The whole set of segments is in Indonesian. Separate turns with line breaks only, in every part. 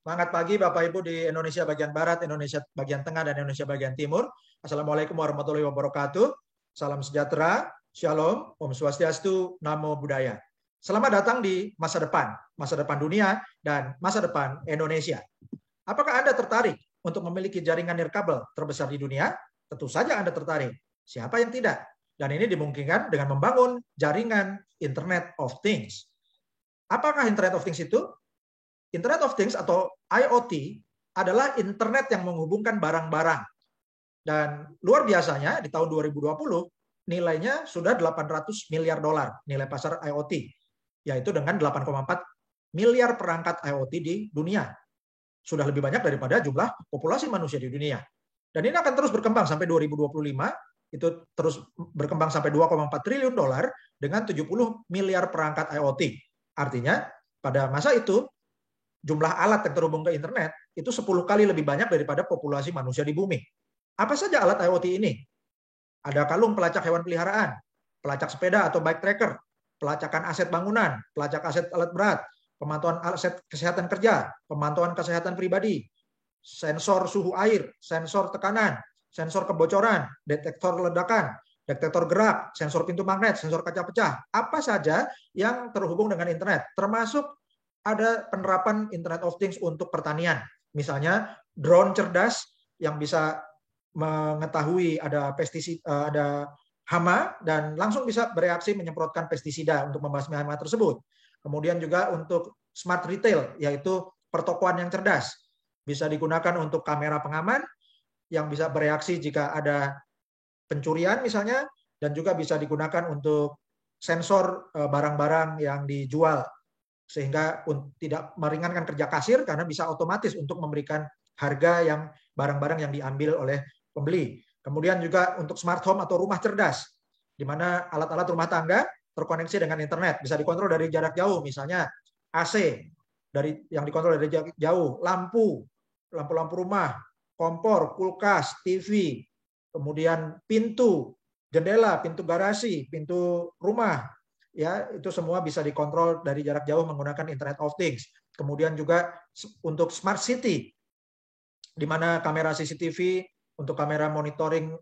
Semangat pagi Bapak Ibu di Indonesia bagian Barat, Indonesia bagian Tengah, dan Indonesia bagian Timur. Assalamualaikum warahmatullahi wabarakatuh. Salam sejahtera, Shalom, Om Swastiastu, Namo Buddhaya. Selamat datang di masa depan dunia, dan masa depan Indonesia. Apakah Anda tertarik untuk memiliki jaringan nirkabel terbesar di dunia? Tentu saja Anda tertarik. Siapa yang tidak? Dan ini dimungkinkan dengan membangun jaringan Internet of Things. Apakah Internet of Things itu? Internet of Things atau IoT adalah internet yang menghubungkan barang-barang. Dan luar biasanya di tahun 2020 nilainya sudah 800 miliar dolar nilai pasar IoT, yaitu dengan 8,4 miliar perangkat IoT di dunia. Sudah lebih banyak daripada jumlah populasi manusia di dunia. Dan ini akan terus berkembang sampai 2025, itu terus berkembang sampai 2,4 triliun dolar dengan 70 miliar perangkat IoT. Artinya pada masa itu jumlah alat yang terhubung ke internet itu 10 kali lebih banyak daripada populasi manusia di bumi. Apa saja alat IoT ini? Ada kalung pelacak hewan peliharaan, pelacak sepeda atau bike tracker, pelacakan aset bangunan, pelacak aset alat berat, pemantauan aset kesehatan kerja, pemantauan kesehatan pribadi, sensor suhu air, sensor tekanan, sensor kebocoran, detektor ledakan, detektor gerak, sensor pintu magnet, sensor kaca pecah. Apa saja yang terhubung dengan internet, termasuk ada penerapan Internet of Things untuk pertanian. Misalnya drone cerdas yang bisa mengetahui ada pestisida, ada hama, dan langsung bisa bereaksi menyemprotkan pestisida untuk membasmi hama tersebut. Kemudian juga untuk smart retail, yaitu pertokoan yang cerdas. Bisa digunakan untuk kamera pengaman yang bisa bereaksi jika ada pencurian misalnya, dan juga bisa digunakan untuk sensor barang-barang yang dijual, sehingga tidak meringankan kerja kasir karena bisa otomatis untuk memberikan harga yang barang-barang yang diambil oleh pembeli. Kemudian juga untuk smart home atau rumah cerdas, di mana alat-alat rumah tangga terkoneksi dengan internet, bisa dikontrol dari jarak jauh, misalnya AC yang dikontrol dari jarak jauh, lampu-lampu rumah, kompor, kulkas, TV, kemudian pintu, jendela, pintu garasi, pintu rumah, ya, itu semua bisa dikontrol dari jarak jauh menggunakan Internet of Things. Kemudian juga untuk smart city, di mana kamera CCTV untuk kamera monitoring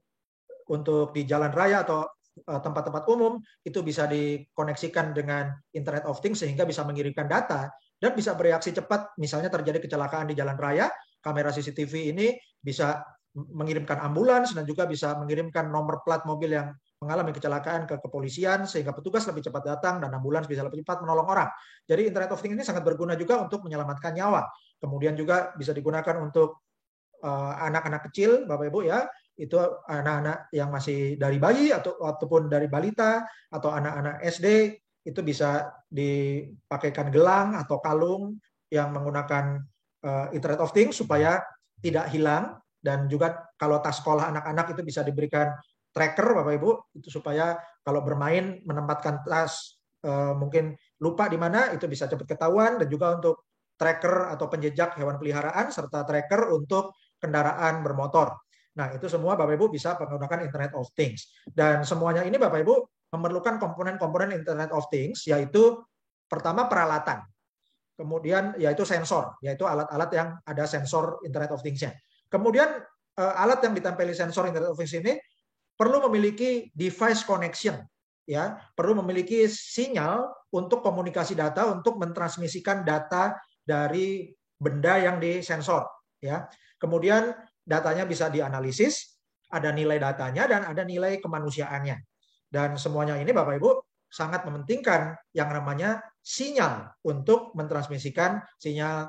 untuk di jalan raya atau tempat-tempat umum itu bisa dikoneksikan dengan Internet of Things sehingga bisa mengirimkan data dan bisa bereaksi cepat. Misalnya terjadi kecelakaan di jalan raya, kamera CCTV ini bisa mengirimkan ambulans dan juga bisa mengirimkan nomor plat mobil yang mengalami kecelakaan ke kepolisian sehingga petugas lebih cepat datang dan ambulans bisa lebih cepat menolong orang. Jadi Internet of Things ini sangat berguna juga untuk menyelamatkan nyawa. Kemudian juga bisa digunakan untuk anak-anak kecil, Bapak Ibu ya, itu anak-anak yang masih dari bayi ataupun dari balita atau anak-anak SD, itu bisa dipakaikan gelang atau kalung yang menggunakan Internet of Things supaya tidak hilang. Dan juga kalau tas sekolah anak-anak itu bisa diberikan tracker, Bapak Ibu, itu supaya kalau bermain menempatkan tas mungkin lupa di mana, itu bisa cepat ketahuan. Dan juga untuk tracker atau penjejak hewan peliharaan serta tracker untuk kendaraan bermotor. Nah, itu semua Bapak Ibu bisa menggunakan Internet of Things. Dan semuanya ini Bapak Ibu memerlukan komponen-komponen Internet of Things, yaitu pertama peralatan, kemudian yaitu sensor, yaitu alat-alat yang ada sensor Internet of Things-nya. Kemudian alat yang ditempeli sensor Internet of Things ini perlu memiliki device connection, ya, perlu memiliki sinyal untuk komunikasi data, untuk mentransmisikan data dari benda yang disensor, ya. Kemudian datanya bisa dianalisis, ada nilai datanya dan ada nilai kemanusiaannya. Dan semuanya ini Bapak Ibu sangat mementingkan yang namanya sinyal untuk mentransmisikan sinyal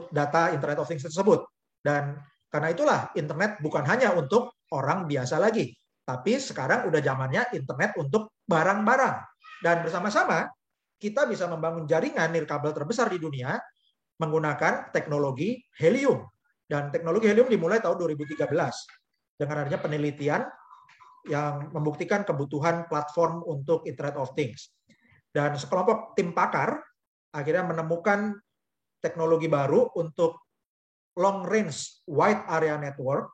data Internet of Things tersebut. Dan karena itulah internet bukan hanya untuk orang biasa lagi, tapi sekarang udah zamannya internet untuk barang-barang. Dan bersama-sama kita bisa membangun jaringan nirkabel terbesar di dunia menggunakan teknologi helium. Dan teknologi helium dimulai tahun 2013 dengan adanya penelitian yang membuktikan kebutuhan platform untuk Internet of Things. Dan sekelompok tim pakar akhirnya menemukan teknologi baru untuk long range wide area network,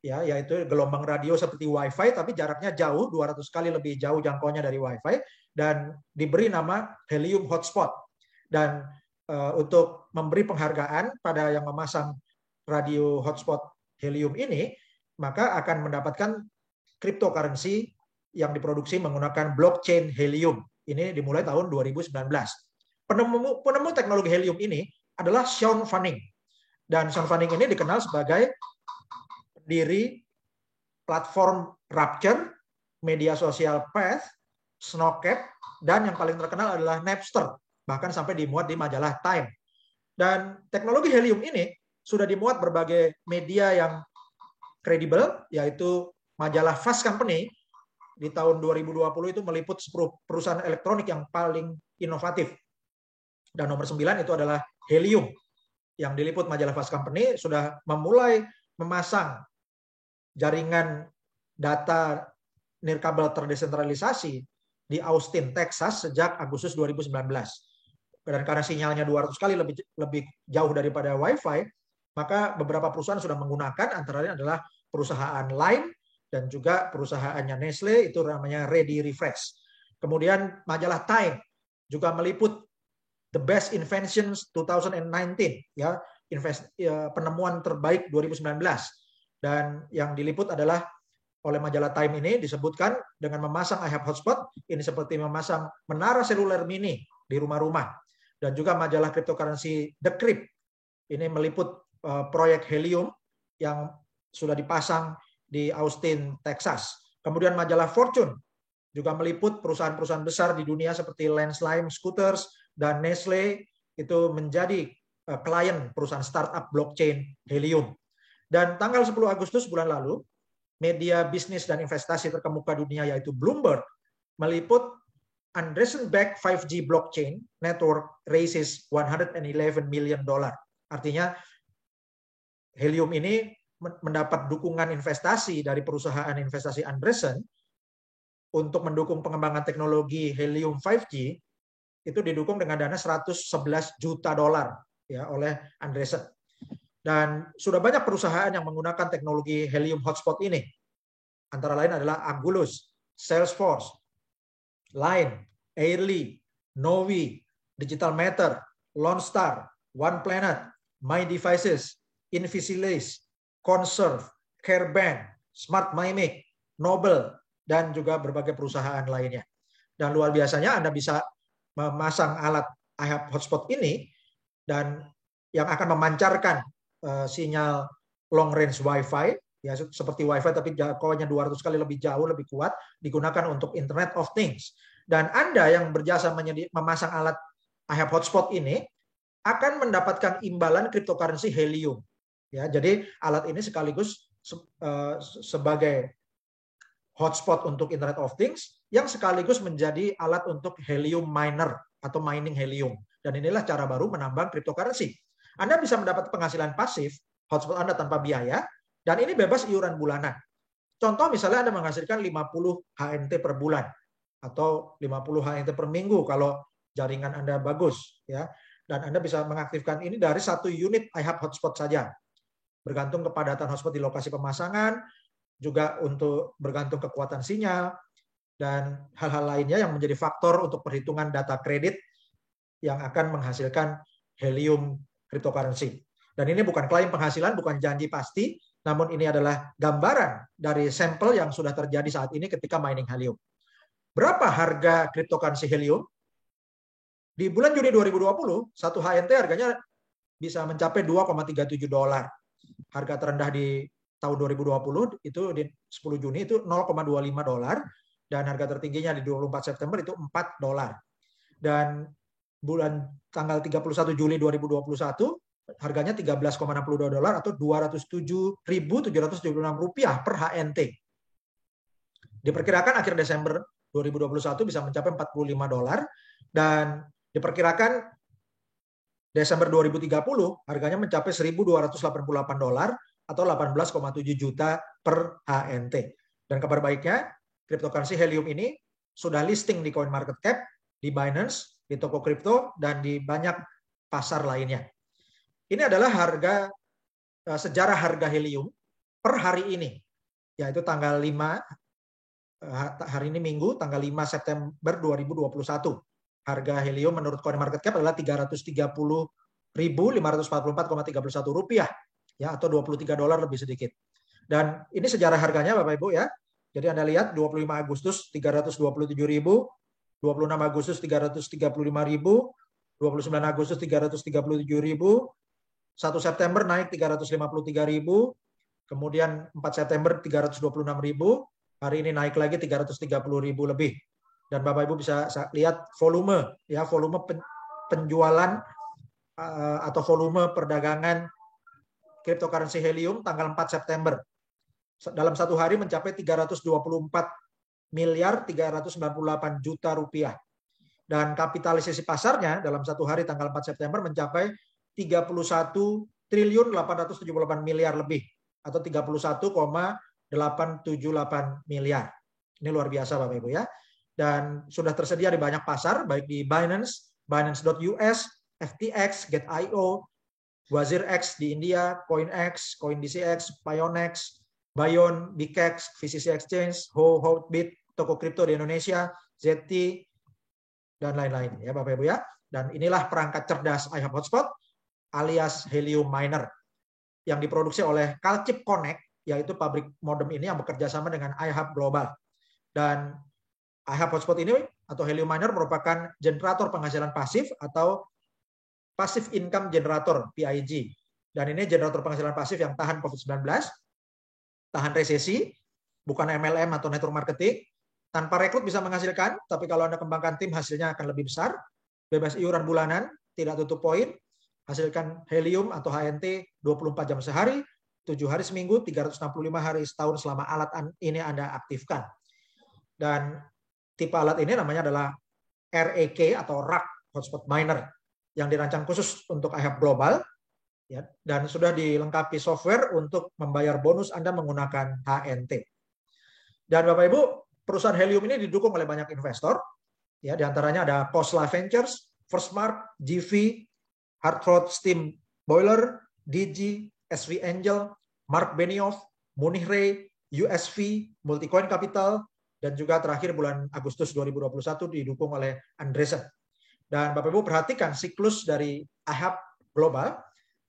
ya, yaitu gelombang radio seperti Wi-Fi tapi jaraknya jauh, 200 kali lebih jauh jangkauannya dari Wi-Fi, dan diberi nama helium hotspot. Dan untuk memberi penghargaan pada yang memasang radio hotspot helium ini, maka akan mendapatkan cryptocurrency yang diproduksi menggunakan blockchain helium. Ini dimulai tahun 2019. Penemu teknologi helium ini adalah Sean Fanning. Dan Sean Fanning ini dikenal sebagai pendiri platform Rapture, media sosial Path, Snowcap, dan yang paling terkenal adalah Napster, bahkan sampai dimuat di majalah Time. Dan teknologi helium ini sudah dimuat berbagai media yang kredibel, yaitu majalah Fast Company di tahun 2020 itu meliput 10 perusahaan elektronik yang paling inovatif. Dan nomor 9 itu adalah helium, yang diliput majalah Fast Company sudah memulai memasang jaringan data nirkabel terdesentralisasi di Austin, Texas sejak Agustus 2019. Dan karena sinyalnya 200 kali lebih jauh daripada Wi-Fi, maka beberapa perusahaan sudah menggunakan, antara lain adalah perusahaan Line dan juga perusahaannya Nestle, itu namanya Ready Refresh. Kemudian majalah Time juga meliput The Best Inventions 2019, ya, penemuan terbaik 2019. Dan yang diliput adalah oleh majalah Time ini disebutkan dengan memasang iHub Hotspot, ini seperti memasang menara seluler mini di rumah-rumah. Dan juga majalah cryptocurrency Decrypt ini meliput proyek helium yang sudah dipasang di Austin, Texas. Kemudian majalah Fortune juga meliput perusahaan-perusahaan besar di dunia seperti Landslide Scooters dan Nestle itu menjadi klien perusahaan startup blockchain helium. Dan tanggal 10 Agustus bulan lalu, media bisnis dan investasi terkemuka dunia yaitu Bloomberg meliput Andreessen-backed 5G blockchain network raises $111 million. Artinya helium ini mendapat dukungan investasi dari perusahaan investasi Andreessen untuk mendukung pengembangan teknologi helium 5G, itu didukung dengan dana $111 juta ya oleh Andreessen. Dan sudah banyak perusahaan yang menggunakan teknologi helium hotspot ini. Antara lain adalah Agulus, Salesforce, Line, Airly, Novi, Digital Matter, Lone Star, One Planet, My Devices, Invisilace, Conserve, Careband, Smart Mimic, Nobel, dan juga berbagai perusahaan lainnya. Dan luar biasanya Anda bisa memasang alat iHub Hotspot ini dan yang akan memancarkan sinyal long range Wi-Fi, ya seperti Wi-Fi tapi jangkauannya 200 kali lebih jauh, lebih kuat, digunakan untuk Internet of Things. Dan Anda yang berjasa memasang alat iHub Hotspot ini akan mendapatkan imbalan cryptocurrency helium. Ya, jadi alat ini sekaligus sebagai hotspot untuk Internet of Things yang sekaligus menjadi alat untuk helium miner atau mining helium. Dan inilah cara baru menambang cryptocurrency. Anda bisa mendapat penghasilan pasif hotspot Anda tanpa biaya, dan ini bebas iuran bulanan. Contoh misalnya Anda menghasilkan 50 HNT per bulan atau 50 HNT per minggu kalau jaringan Anda bagus, ya. Dan Anda bisa mengaktifkan ini dari satu unit iHub Hotspot saja. Bergantung kepadatan hotspot di lokasi pemasangan, juga untuk bergantung kekuatan sinyal, dan hal-hal lainnya yang menjadi faktor untuk perhitungan data kredit yang akan menghasilkan helium cryptocurrency. Dan ini bukan klaim penghasilan, bukan janji pasti, namun ini adalah gambaran dari sampel yang sudah terjadi saat ini ketika mining helium. Berapa harga cryptocurrency helium? Di bulan Juni 2020, satu HNT harganya bisa mencapai $2,37. Harga terendah di tahun 2020 itu di 10 Juni itu $0,25 dan harga tertingginya di 24 September itu $4. Dan bulan tanggal 31 Juli 2021 harganya $13,62 atau Rp207.776 per HNT. Diperkirakan akhir Desember 2021 bisa mencapai $45 dan diperkirakan Desember 2030 harganya mencapai $1.288 atau 18,7 juta per HNT. Dan kabar baiknya, cryptocurrency helium ini sudah listing di CoinMarketCap, di Binance, di toko kripto, dan di banyak pasar lainnya. Ini adalah sejarah harga helium per hari ini, yaitu tanggal 5, hari ini Minggu, tanggal 5 September 2021. harga helium menurut CoinMarketCap adalah Rp330.544,31 ya, atau $23 lebih sedikit. Dan ini sejarah harganya Bapak Ibu ya. Jadi Anda lihat 25 Agustus 327.000, 26 Agustus 335.000, 29 Agustus 337.000, 1 September naik 353.000, kemudian 4 September 326.000, hari ini naik lagi 330.000 lebih. Dan Bapak Ibu bisa lihat volume ya, volume penjualan atau volume perdagangan cryptocurrency helium tanggal 4 September. Dalam satu hari mencapai 324.398 juta rupiah. Dan kapitalisasi pasarnya dalam satu hari tanggal 4 September mencapai 31.878 miliar lebih atau 31,878 miliar. Ini luar biasa Bapak Ibu ya. Dan sudah tersedia di banyak pasar baik di Binance, Binance.us, FTX, Get.io, WazirX di India, CoinX, CoinDCX, Pionex, Bion, Bikex, VCC Exchange, Hotbit, toko kripto di Indonesia, ZT, dan lain-lain ya Bapak Ibu ya. Dan inilah perangkat cerdas iHub Hotspot alias Helium Miner yang diproduksi oleh Calchip Connect, yaitu pabrik modem ini yang bekerja sama dengan iHub Global. Dan iHub Hotspot ini atau Helium Miner merupakan generator penghasilan pasif atau Passive Income Generator PIG. Dan ini generator penghasilan pasif yang tahan COVID-19, tahan resesi, bukan MLM atau network marketing. Tanpa rekrut bisa menghasilkan, tapi kalau Anda kembangkan tim hasilnya akan lebih besar. Bebas iuran bulanan, tidak tutup poin. Hasilkan helium atau HNT 24 jam sehari, 7 hari seminggu, 365 hari setahun selama alat ini Anda aktifkan. Dan tipe alat ini namanya adalah RAK atau Rack Hotspot Miner yang dirancang khusus untuk iHub Global ya, dan sudah dilengkapi software untuk membayar bonus Anda menggunakan HNT. Dan Bapak Ibu, perusahaan helium ini didukung oleh banyak investor, ya, diantaranya ada Khosla Ventures, Firstmark, GV, Hartford Steam Boiler, DG, SV Angel, Mark Benioff, Munich Re, USV, Multicoin Capital, dan juga terakhir bulan Agustus 2021 didukung oleh Andreessen. Dan Bapak Ibu perhatikan siklus dari iHub Global,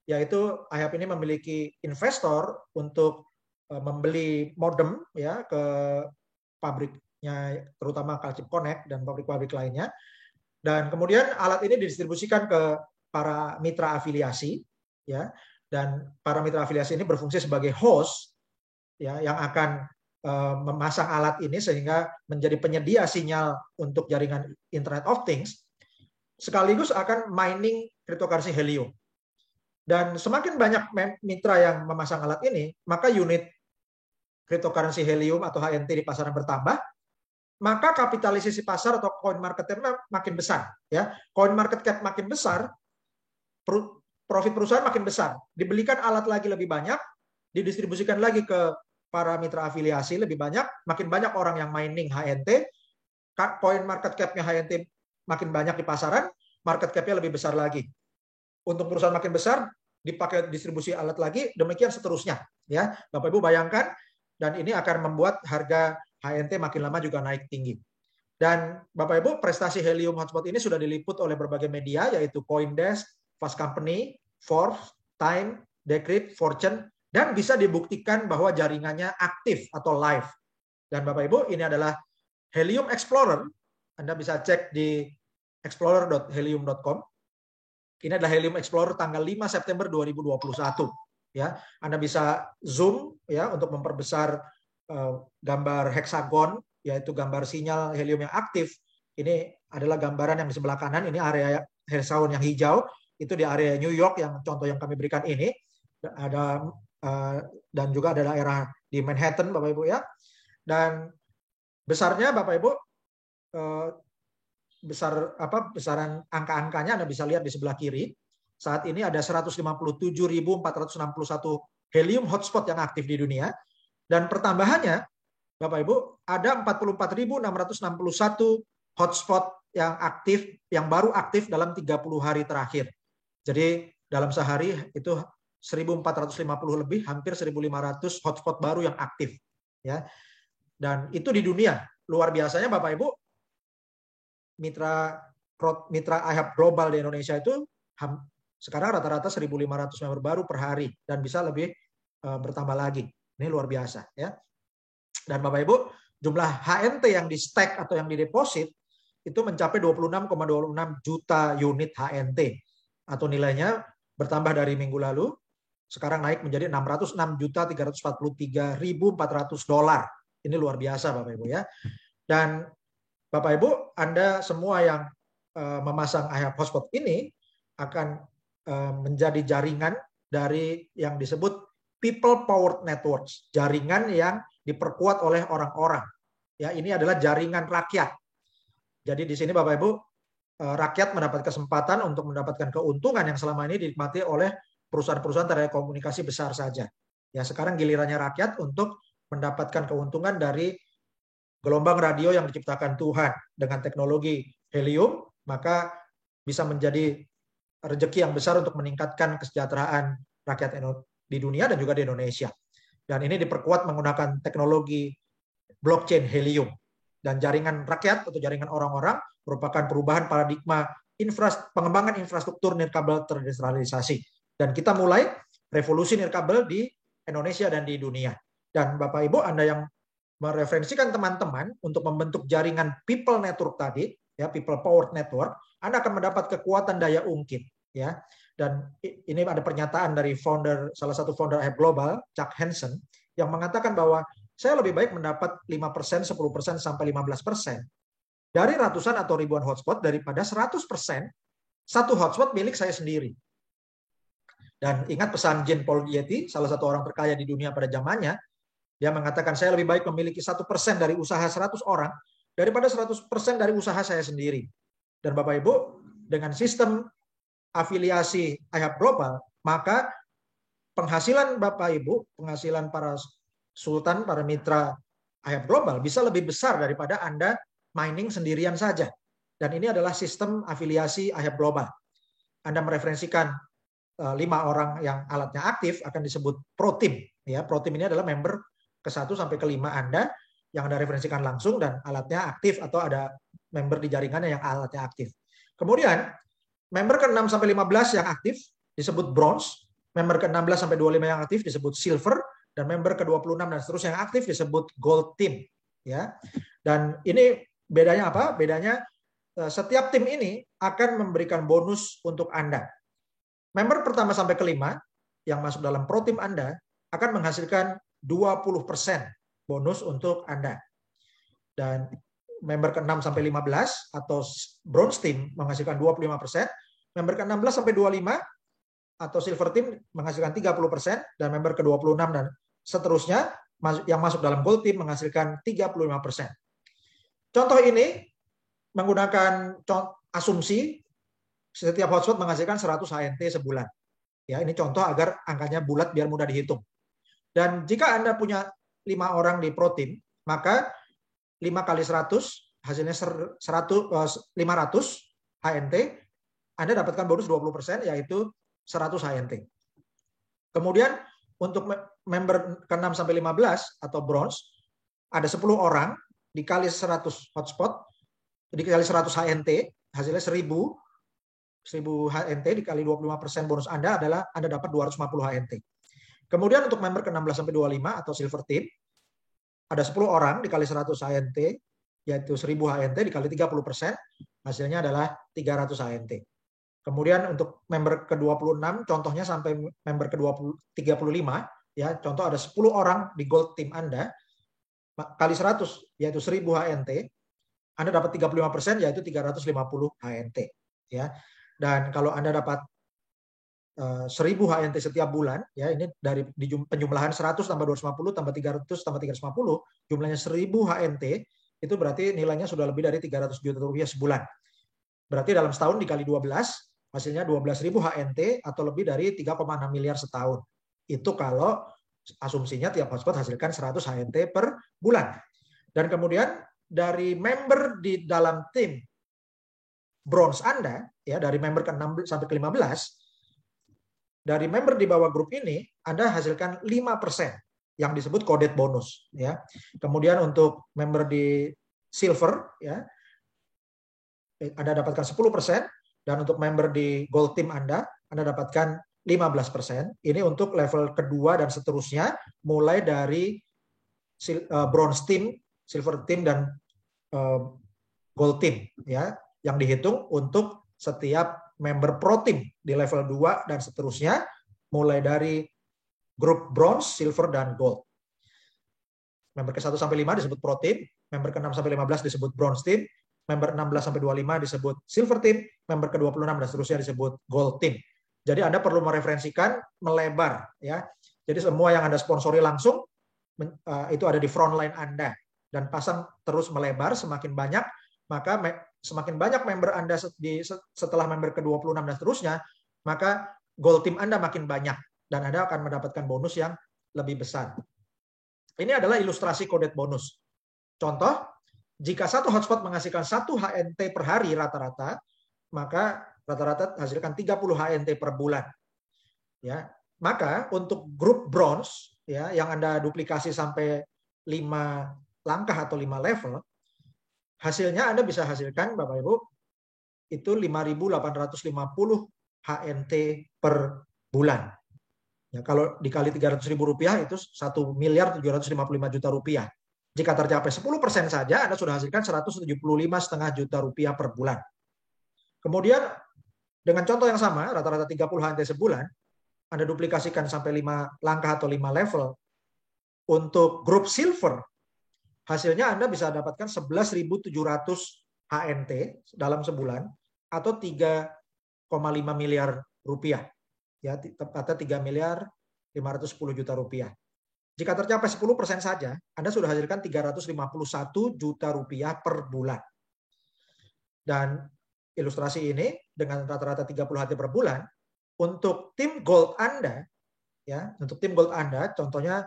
yaitu iHub ini memiliki investor untuk membeli modem ya ke pabriknya, terutama Calchip Connect dan pabrik-pabrik lainnya. Dan kemudian alat ini didistribusikan ke para mitra afiliasi, ya. Dan para mitra afiliasi ini berfungsi sebagai host, ya, yang akan memasang alat ini sehingga menjadi penyedia sinyal untuk jaringan Internet of Things, sekaligus akan mining cryptocurrency helium. Dan semakin banyak mitra yang memasang alat ini, maka unit cryptocurrency helium atau HNT di pasaran bertambah, maka kapitalisasi pasar atau coin market cap makin besar. Ya, coin market cap makin besar, profit perusahaan makin besar. Dibelikan alat lagi lebih banyak, didistribusikan lagi ke para mitra afiliasi lebih banyak, makin banyak orang yang mining HNT, coin market cap-nya HNT makin banyak di pasaran, market cap-nya lebih besar lagi. Untuk perusahaan makin besar, dipakai distribusi alat lagi, demikian seterusnya. Ya, Bapak Ibu bayangkan, dan ini akan membuat harga HNT makin lama juga naik tinggi. Dan Bapak Ibu, prestasi Helium Hotspot ini sudah diliput oleh berbagai media, yaitu CoinDesk, Fast Company, Forbes, Time, Decrypt, Fortune, dan bisa dibuktikan bahwa jaringannya aktif atau live. Dan Bapak Ibu, ini adalah Helium Explorer. Anda bisa cek di explorer.helium.com. Ini adalah Helium Explorer tanggal 5 September 2021. Ya, Anda bisa zoom ya untuk memperbesar gambar heksagon, yaitu gambar sinyal helium yang aktif. Ini adalah gambaran yang di sebelah kanan. Ini area heksagon yang hijau. Itu di area New York yang contoh yang kami berikan ini. Ada dan juga ada daerah di Manhattan, Bapak Ibu ya. Dan besarnya Bapak Ibu, besaran angka-angkanya Anda bisa lihat di sebelah kiri. Saat ini ada 157.461 helium hotspot yang aktif di dunia. Dan pertambahannya, Bapak Ibu, ada 44.661 hotspot yang aktif, yang baru aktif dalam 30 hari terakhir. Jadi dalam sehari itu 1.450 lebih, hampir 1.500 hotspot baru yang aktif. Ya. Dan itu di dunia. Luar biasanya Bapak Ibu, mitra mitra iHub global di Indonesia itu sekarang rata-rata 1.500 member baru per hari dan bisa lebih bertambah lagi. Ini luar biasa ya. Dan Bapak Ibu, jumlah HNT yang di stack atau yang di deposit itu mencapai 26,26 juta unit HNT atau nilainya bertambah dari minggu lalu, sekarang naik menjadi 606.343.400 dolar. Ini luar biasa Bapak Ibu ya. Dan Bapak Ibu, Anda semua yang memasang iHub Hotspot ini akan menjadi jaringan dari yang disebut People Powered Networks, jaringan yang diperkuat oleh orang-orang. Ya, ini adalah jaringan rakyat. Jadi di sini Bapak Ibu, rakyat mendapat kesempatan untuk mendapatkan keuntungan yang selama ini dinikmati oleh perusahaan-perusahaan telekomunikasi besar saja. Ya, sekarang gilirannya rakyat untuk mendapatkan keuntungan dari gelombang radio yang diciptakan Tuhan dengan teknologi helium, maka bisa menjadi rezeki yang besar untuk meningkatkan kesejahteraan rakyat di dunia dan juga di Indonesia. Dan ini diperkuat menggunakan teknologi blockchain helium. Dan jaringan rakyat atau jaringan orang-orang merupakan perubahan paradigma pengembangan infrastruktur nirkabel terdesentralisasi. Dan kita mulai revolusi nirkabel di Indonesia dan di dunia. Dan Bapak Ibu, Anda yang mereferensikan teman-teman untuk membentuk jaringan people network tadi, ya, people powered network, Anda akan mendapat kekuatan daya ungkit, ya. Dan ini ada pernyataan dari salah satu founder iHub Global, Chuck Hansen, yang mengatakan bahwa saya lebih baik mendapat 5%, 10%, sampai 15% dari ratusan atau ribuan hotspot daripada 100% satu hotspot milik saya sendiri. Dan ingat pesan Jean Paul Getty, salah satu orang terkaya di dunia pada zamannya, dia mengatakan saya lebih baik memiliki 1% dari usaha 100 orang daripada 100% dari usaha saya sendiri. Dan Bapak Ibu, dengan sistem afiliasi iHub Global, maka penghasilan Bapak Ibu, penghasilan para sultan, para mitra iHub Global bisa lebih besar daripada Anda mining sendirian saja. Dan ini adalah sistem afiliasi iHub Global. Anda mereferensikan 5 orang yang alatnya aktif akan disebut Pro Team. Ya, Pro Team ini adalah member ke-1 sampai ke-5 Anda yang Anda referensikan langsung dan alatnya aktif atau ada member di jaringannya yang alatnya aktif. Kemudian member ke-6 sampai 15 yang aktif disebut Bronze, member ke-16 sampai 25 yang aktif disebut Silver, dan member ke-26 dan seterusnya yang aktif disebut Gold Team. Ya. Dan ini bedanya apa? Bedanya setiap tim ini akan memberikan bonus untuk Anda. Member pertama sampai ke-5 yang masuk dalam Pro Team Anda akan menghasilkan 20% bonus untuk Anda. Dan member ke-6 sampai 15 atau Bronze Team menghasilkan 25%, member ke-16 sampai 25 atau Silver Team menghasilkan 30%, dan member ke-26 dan seterusnya yang masuk dalam Gold Team menghasilkan 35%. Contoh ini menggunakan asumsi setiap hotspot menghasilkan 100 HNT sebulan. Ya, ini contoh agar angkanya bulat biar mudah dihitung. Dan jika Anda punya 5 orang di Pro Team, maka 5 kali 100 hasilnya 500 HNT, Anda dapatkan bonus 20%, yaitu 100 HNT. Kemudian untuk member ke-6 sampai 15 atau Bronze, ada 10 orang dikali 100 hotspot, dikali 100 HNT, hasilnya 1000 HNT dikali 25% bonus Anda adalah Anda dapat 250 HNT. Kemudian untuk member ke-16 sampai 25 atau Silver Team, ada 10 orang dikali 100 HNT, yaitu 1000 HNT dikali 30%, hasilnya adalah 300 HNT. Kemudian untuk member ke-26, contohnya sampai member ke-35, ya, contoh ada 10 orang di Gold Team Anda, kali 100, yaitu 1000 HNT, Anda dapat 35%, yaitu 350 HNT. Ya. Dan kalau Anda dapat 1000 HNT setiap bulan, ya, ini dari penjumlahan 100 tambah 250 tambah 300 tambah 350, jumlahnya 1000 HNT, itu berarti nilainya sudah lebih dari 300 juta rupiah sebulan. Berarti dalam setahun dikali 12, hasilnya 12.000 HNT atau lebih dari 3,6 miliar setahun. Itu kalau asumsinya tiap hotspot hasilkan 100 HNT per bulan. Dan kemudian dari member di dalam tim Bronze Anda, ya, dari member ke-6 sampai ke-15, dari member di bawah grup ini Anda hasilkan 5% yang disebut coded bonus, ya. Kemudian untuk member di Silver, ya, Anda dapatkan 10%, dan untuk member di Gold Team Anda dapatkan 15%. Ini untuk level kedua dan seterusnya, mulai dari Bronze Team, Silver Team, dan Gold Team, ya, yang dihitung untuk setiap member Pro Team di level 2 dan seterusnya, mulai dari grup Bronze, Silver, dan Gold. Member ke-1 sampai 5 disebut Pro Team, member ke-6 sampai 15 disebut Bronze Team, member 16 sampai 25 disebut Silver Team, member ke-26 dan seterusnya disebut Gold Team. Jadi Anda perlu mereferensikan melebar, ya. Jadi semua yang Anda sponsori langsung itu ada di front line Anda, dan pasang terus melebar semakin banyak, maka semakin banyak member Anda setelah member ke-26 dan seterusnya, maka Gold Team Anda makin banyak dan Anda akan mendapatkan bonus yang lebih besar. Ini adalah ilustrasi kodet bonus. Contoh, jika satu hotspot menghasilkan 1 HNT per hari rata-rata, maka rata-rata hasilkan 30 HNT per bulan. Ya, maka untuk grup bronze, ya, yang Anda duplikasi sampai 5 langkah atau 5 level, hasilnya Anda bisa hasilkan, Bapak Ibu, itu 5.850 HNT per bulan. Ya, kalau dikali 300.000 rupiah itu 1.755 juta rupiah. Jika tercapai 10% saja, Anda sudah hasilkan 175,5 juta rupiah per bulan. Kemudian dengan contoh yang sama, rata-rata 30 HNT sebulan, Anda duplikasikan sampai 5 langkah atau 5 level. Untuk grup silver, hasilnya Anda bisa dapatkan 11.700 HNT dalam sebulan atau 3,5 miliar rupiah. Ya, tepatnya 3.510 juta rupiah. Jika tercapai 10% saja, Anda sudah hasilkan 351 juta rupiah per bulan. Dan ilustrasi ini dengan rata-rata 30 HT per bulan, untuk tim gold Anda, ya, untuk tim gold Anda, contohnya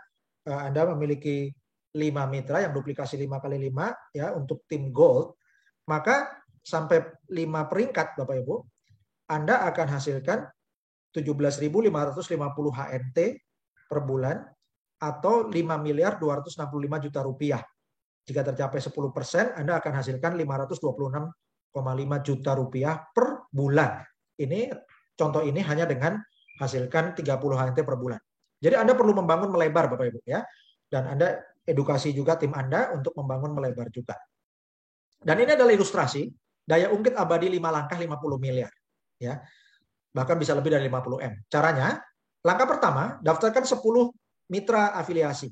Anda memiliki 5 mitra yang duplikasi 5 kali 5, ya, untuk tim gold, maka sampai 5 peringkat, Bapak Ibu, Anda akan hasilkan 17.550 HNT per bulan atau 5.265 juta rupiah. Jika tercapai 10%, Anda akan hasilkan 526,5 juta rupiah per bulan. Ini contoh ini hanya dengan hasilkan 30 HNT per bulan. Jadi Anda perlu membangun melebar, Bapak Ibu, ya. Dan Anda edukasi juga tim Anda untuk membangun melebar juga. Dan ini adalah ilustrasi daya ungkit abadi 5 langkah 50 miliar, ya. Bahkan bisa lebih dari 50M. Caranya, langkah pertama, daftarkan 10 mitra afiliasi.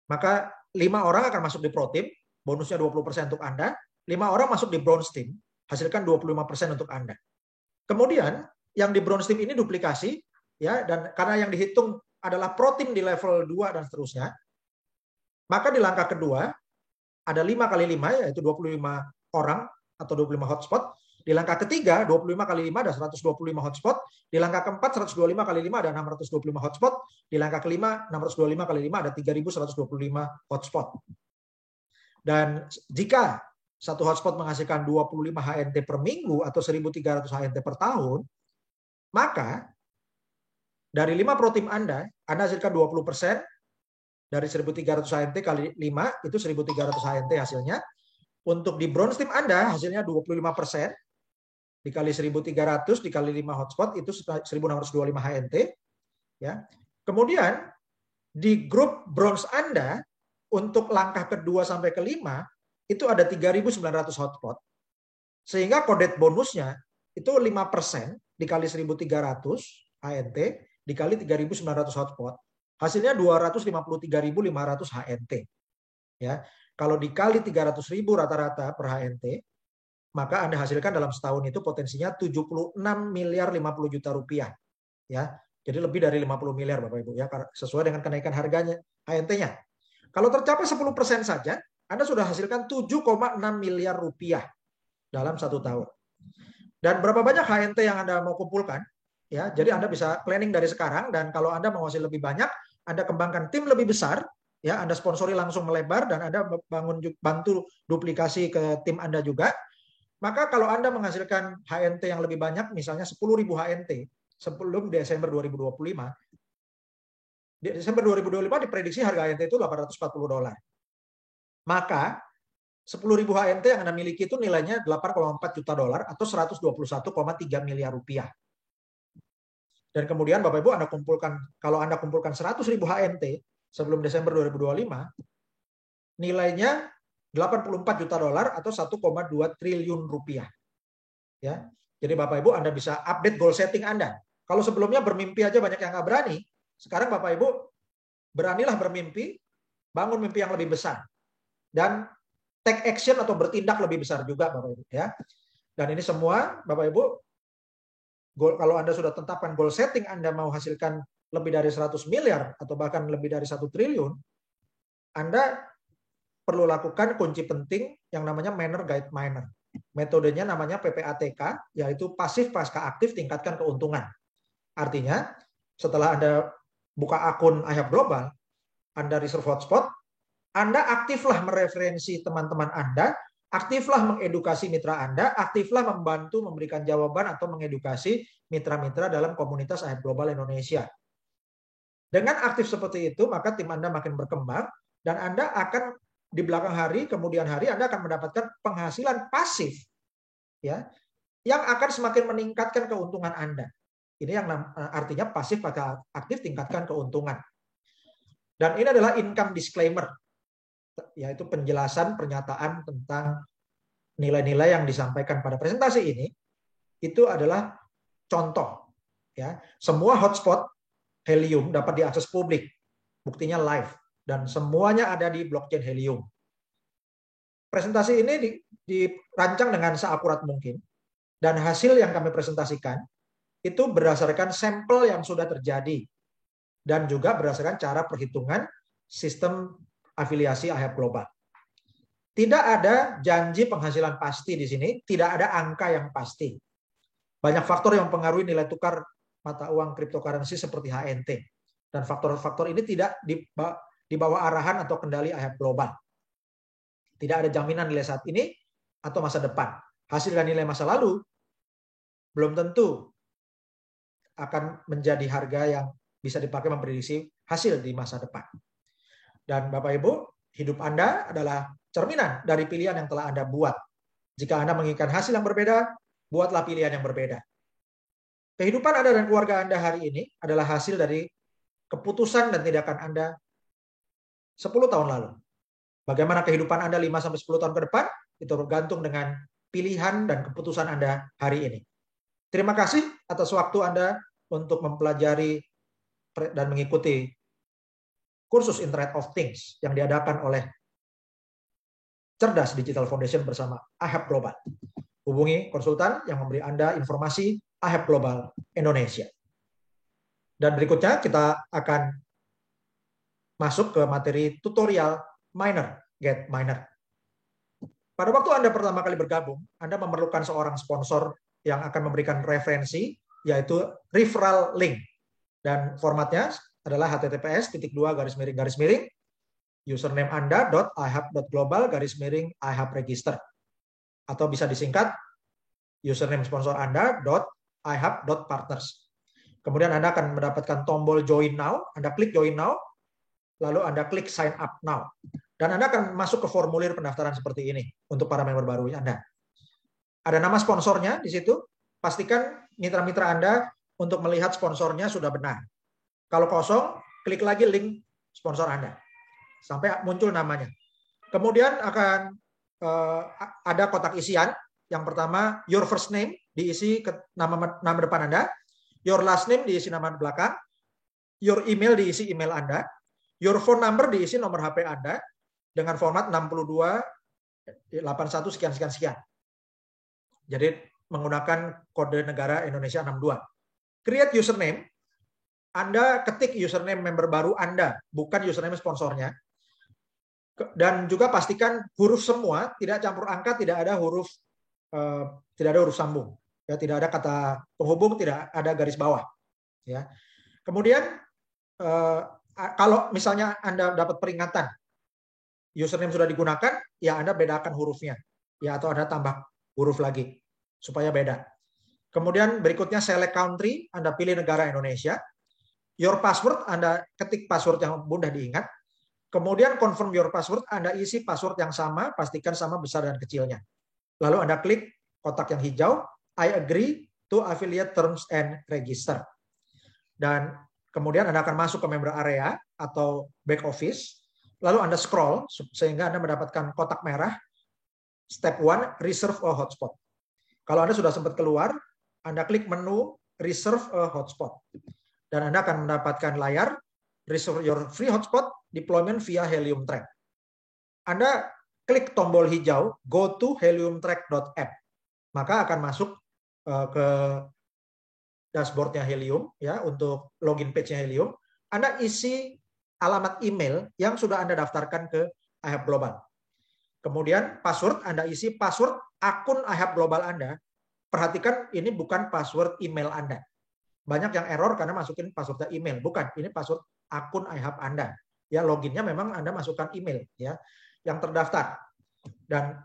Maka 5 orang akan masuk di Pro Team, bonusnya 20% untuk Anda. 5 orang masuk di Bronze Team, hasilkan 25% untuk Anda. Kemudian, yang di Bronze Team ini duplikasi, ya, dan karena yang dihitung adalah Pro Team di level 2 dan seterusnya, maka di langkah kedua, ada 5 kali 5, yaitu 25 orang atau 25 hotspot. Di langkah ketiga, 25 kali 5 ada 125 hotspot. Di langkah keempat, 125 kali 5 ada 625 hotspot. Di langkah kelima, 625 kali 5 ada 3.125 hotspot. Dan jika satu hotspot menghasilkan 25 HNT per minggu atau 1.300 HNT per tahun, maka dari 5 pro tim Anda hasilkan 20%. Dari 1.300 HNT kali 5, itu 1.300 HNT hasilnya. Untuk di bronze team Anda, hasilnya 25%. Dikali 1.300, dikali 5 hotspot, itu 1.625 HNT. Ya. Kemudian, di grup bronze Anda, untuk langkah kedua sampai kelima, itu ada 3.900 hotspot. Sehingga kodet bonusnya, itu 5% dikali 1.300 HNT, dikali 3.900 hotspot. Hasilnya 253.500 HNT. Ya, kalau dikali 300.000 rata-rata per HNT, maka Anda hasilkan dalam setahun itu potensinya 76 miliar 50 juta rupiah. Ya, jadi lebih dari 50 miliar Bapak Ibu, ya, sesuai dengan kenaikan harganya HNT-nya. Kalau tercapai 10% saja, Anda sudah hasilkan 7,6 miliar rupiah dalam satu tahun. Dan berapa banyak HNT yang Anda mau kumpulkan? Ya, jadi Anda bisa planning dari sekarang, dan kalau Anda mau hasil lebih banyak, Anda kembangkan tim lebih besar, ya, Anda sponsori langsung melebar, dan Anda bantu duplikasi ke tim Anda juga. Maka kalau Anda menghasilkan HNT yang lebih banyak, misalnya 10.000 HNT sebelum Desember 2025, di Desember 2025 diprediksi harga HNT itu $840. Maka 10.000 HNT yang Anda miliki itu nilainya 8,4 juta dolar atau 121,3 miliar rupiah. Dan kemudian Bapak Ibu kalau Anda kumpulkan 100.000 HNT sebelum Desember 2025, nilainya 84 juta dolar atau 1,2 triliun rupiah. Ya. Jadi Bapak Ibu Anda bisa update goal setting Anda. Kalau sebelumnya bermimpi aja banyak yang nggak berani, sekarang Bapak Ibu beranilah bermimpi, bangun mimpi yang lebih besar. Dan take action atau bertindak lebih besar juga Bapak Ibu ya. Dan ini semua Bapak Ibu, kalau Anda sudah tetapkan goal setting Anda mau hasilkan lebih dari 100 miliar atau bahkan lebih dari 1 triliun, Anda perlu lakukan kunci penting yang namanya Manner Guide Miner. Metodenya namanya PPATK, yaitu pasif pasca aktif tingkatkan keuntungan. Artinya, setelah Anda buka akun iHub Global, Anda reserve hotspot, Anda aktiflah mereferensi teman-teman Anda, aktiflah mengedukasi mitra Anda, aktiflah membantu memberikan jawaban atau mengedukasi mitra-mitra dalam komunitas iHub Global Indonesia. Dengan aktif seperti itu, maka tim Anda makin berkembang, dan Anda akan di belakang hari, kemudian hari Anda akan mendapatkan penghasilan pasif, ya, yang akan semakin meningkatkan keuntungan Anda. Ini yang artinya pasif pada aktif tingkatkan keuntungan. Dan ini adalah income disclaimer, yaitu penjelasan pernyataan tentang nilai-nilai yang disampaikan pada presentasi ini. Itu adalah contoh, ya. Semua hotspot Helium dapat diakses publik, buktinya live. Dan semuanya ada di blockchain Helium. Presentasi ini dirancang dengan seakurat mungkin. Dan hasil yang kami presentasikan itu berdasarkan sampel yang sudah terjadi. Dan juga berdasarkan cara perhitungan sistem afiliasi iHub Global. Tidak ada janji penghasilan pasti di sini. Tidak ada angka yang pasti. Banyak faktor yang mempengaruhi nilai tukar mata uang cryptocurrency seperti HNT. Dan faktor-faktor ini tidak di bawah arahan atau kendali iHub Global. Tidak ada jaminan nilai saat ini atau masa depan. Hasil dan nilai masa lalu belum tentu akan menjadi harga yang bisa dipakai memprediksi hasil di masa depan. Dan Bapak Ibu, hidup Anda adalah cerminan dari pilihan yang telah Anda buat. Jika Anda menginginkan hasil yang berbeda, buatlah pilihan yang berbeda. Kehidupan Anda dan keluarga Anda hari ini adalah hasil dari keputusan dan tindakan Anda 10 tahun lalu. Bagaimana kehidupan Anda 5-10 tahun ke depan, itu bergantung dengan pilihan dan keputusan Anda hari ini. Terima kasih atas waktu Anda untuk mempelajari dan mengikuti kursus Internet of Things yang diadakan oleh Cerdas Digital Foundation bersama iHub Global. Hubungi konsultan yang memberi Anda informasi iHub Global Indonesia. Dan berikutnya kita akan masuk ke materi tutorial Miner, Get Miner. Pada waktu Anda pertama kali bergabung, Anda memerlukan seorang sponsor yang akan memberikan referensi, yaitu referral link. Dan formatnya adalah https://, username Anda .ihub.global/IHub register. Atau bisa disingkat username sponsor Anda .ihub.partners. Kemudian Anda akan mendapatkan tombol join now, Anda klik join now, lalu Anda klik sign up now. Dan Anda akan masuk ke formulir pendaftaran seperti ini untuk para member baru Anda. Ada nama sponsornya di situ. Pastikan mitra-mitra Anda untuk melihat sponsornya sudah benar. Kalau kosong, klik lagi link sponsor Anda. Sampai muncul namanya. Kemudian akan ada kotak isian. Yang pertama, your first name diisi ke nama depan Anda. Your last name diisi nama belakang. Your email diisi email Anda. Your phone number diisi nomor HP Anda dengan format 6281 sekian. Jadi menggunakan kode negara Indonesia 62. Create username. Anda ketik username member baru Anda, bukan username sponsornya. Dan juga pastikan huruf semua, tidak campur angka, tidak ada huruf sambung. Ya, tidak ada kata penghubung, tidak ada garis bawah. Ya. Kemudian kalau misalnya Anda dapat peringatan username sudah digunakan, ya Anda bedakan hurufnya, ya, atau Anda tambah huruf lagi supaya beda. Kemudian berikutnya select country, Anda pilih negara Indonesia. Your password, Anda ketik password yang mudah diingat. Kemudian confirm your password, Anda isi password yang sama, pastikan sama besar dan kecilnya. Lalu Anda klik kotak yang hijau, I agree to affiliate terms and register. Dan kemudian Anda akan masuk ke member area atau back office, lalu Anda scroll sehingga Anda mendapatkan kotak merah, step 1, reserve a hotspot. Kalau Anda sudah sempat keluar, Anda klik menu reserve a hotspot. Dan Anda akan mendapatkan layar reserve your free hotspot deployment via Helium Track. Anda klik tombol hijau go to heliumtrack.app. Maka akan masuk ke dashboardnya Helium ya untuk login page-nya Helium. Anda isi alamat email yang sudah Anda daftarkan ke iHub Global. Kemudian password, Anda isi password akun iHub Global Anda. Perhatikan ini bukan password email Anda. Banyak yang error karena masukin passwordnya email. Bukan, ini password akun iHub Anda. Ya, loginnya memang Anda masukkan email ya yang terdaftar. Dan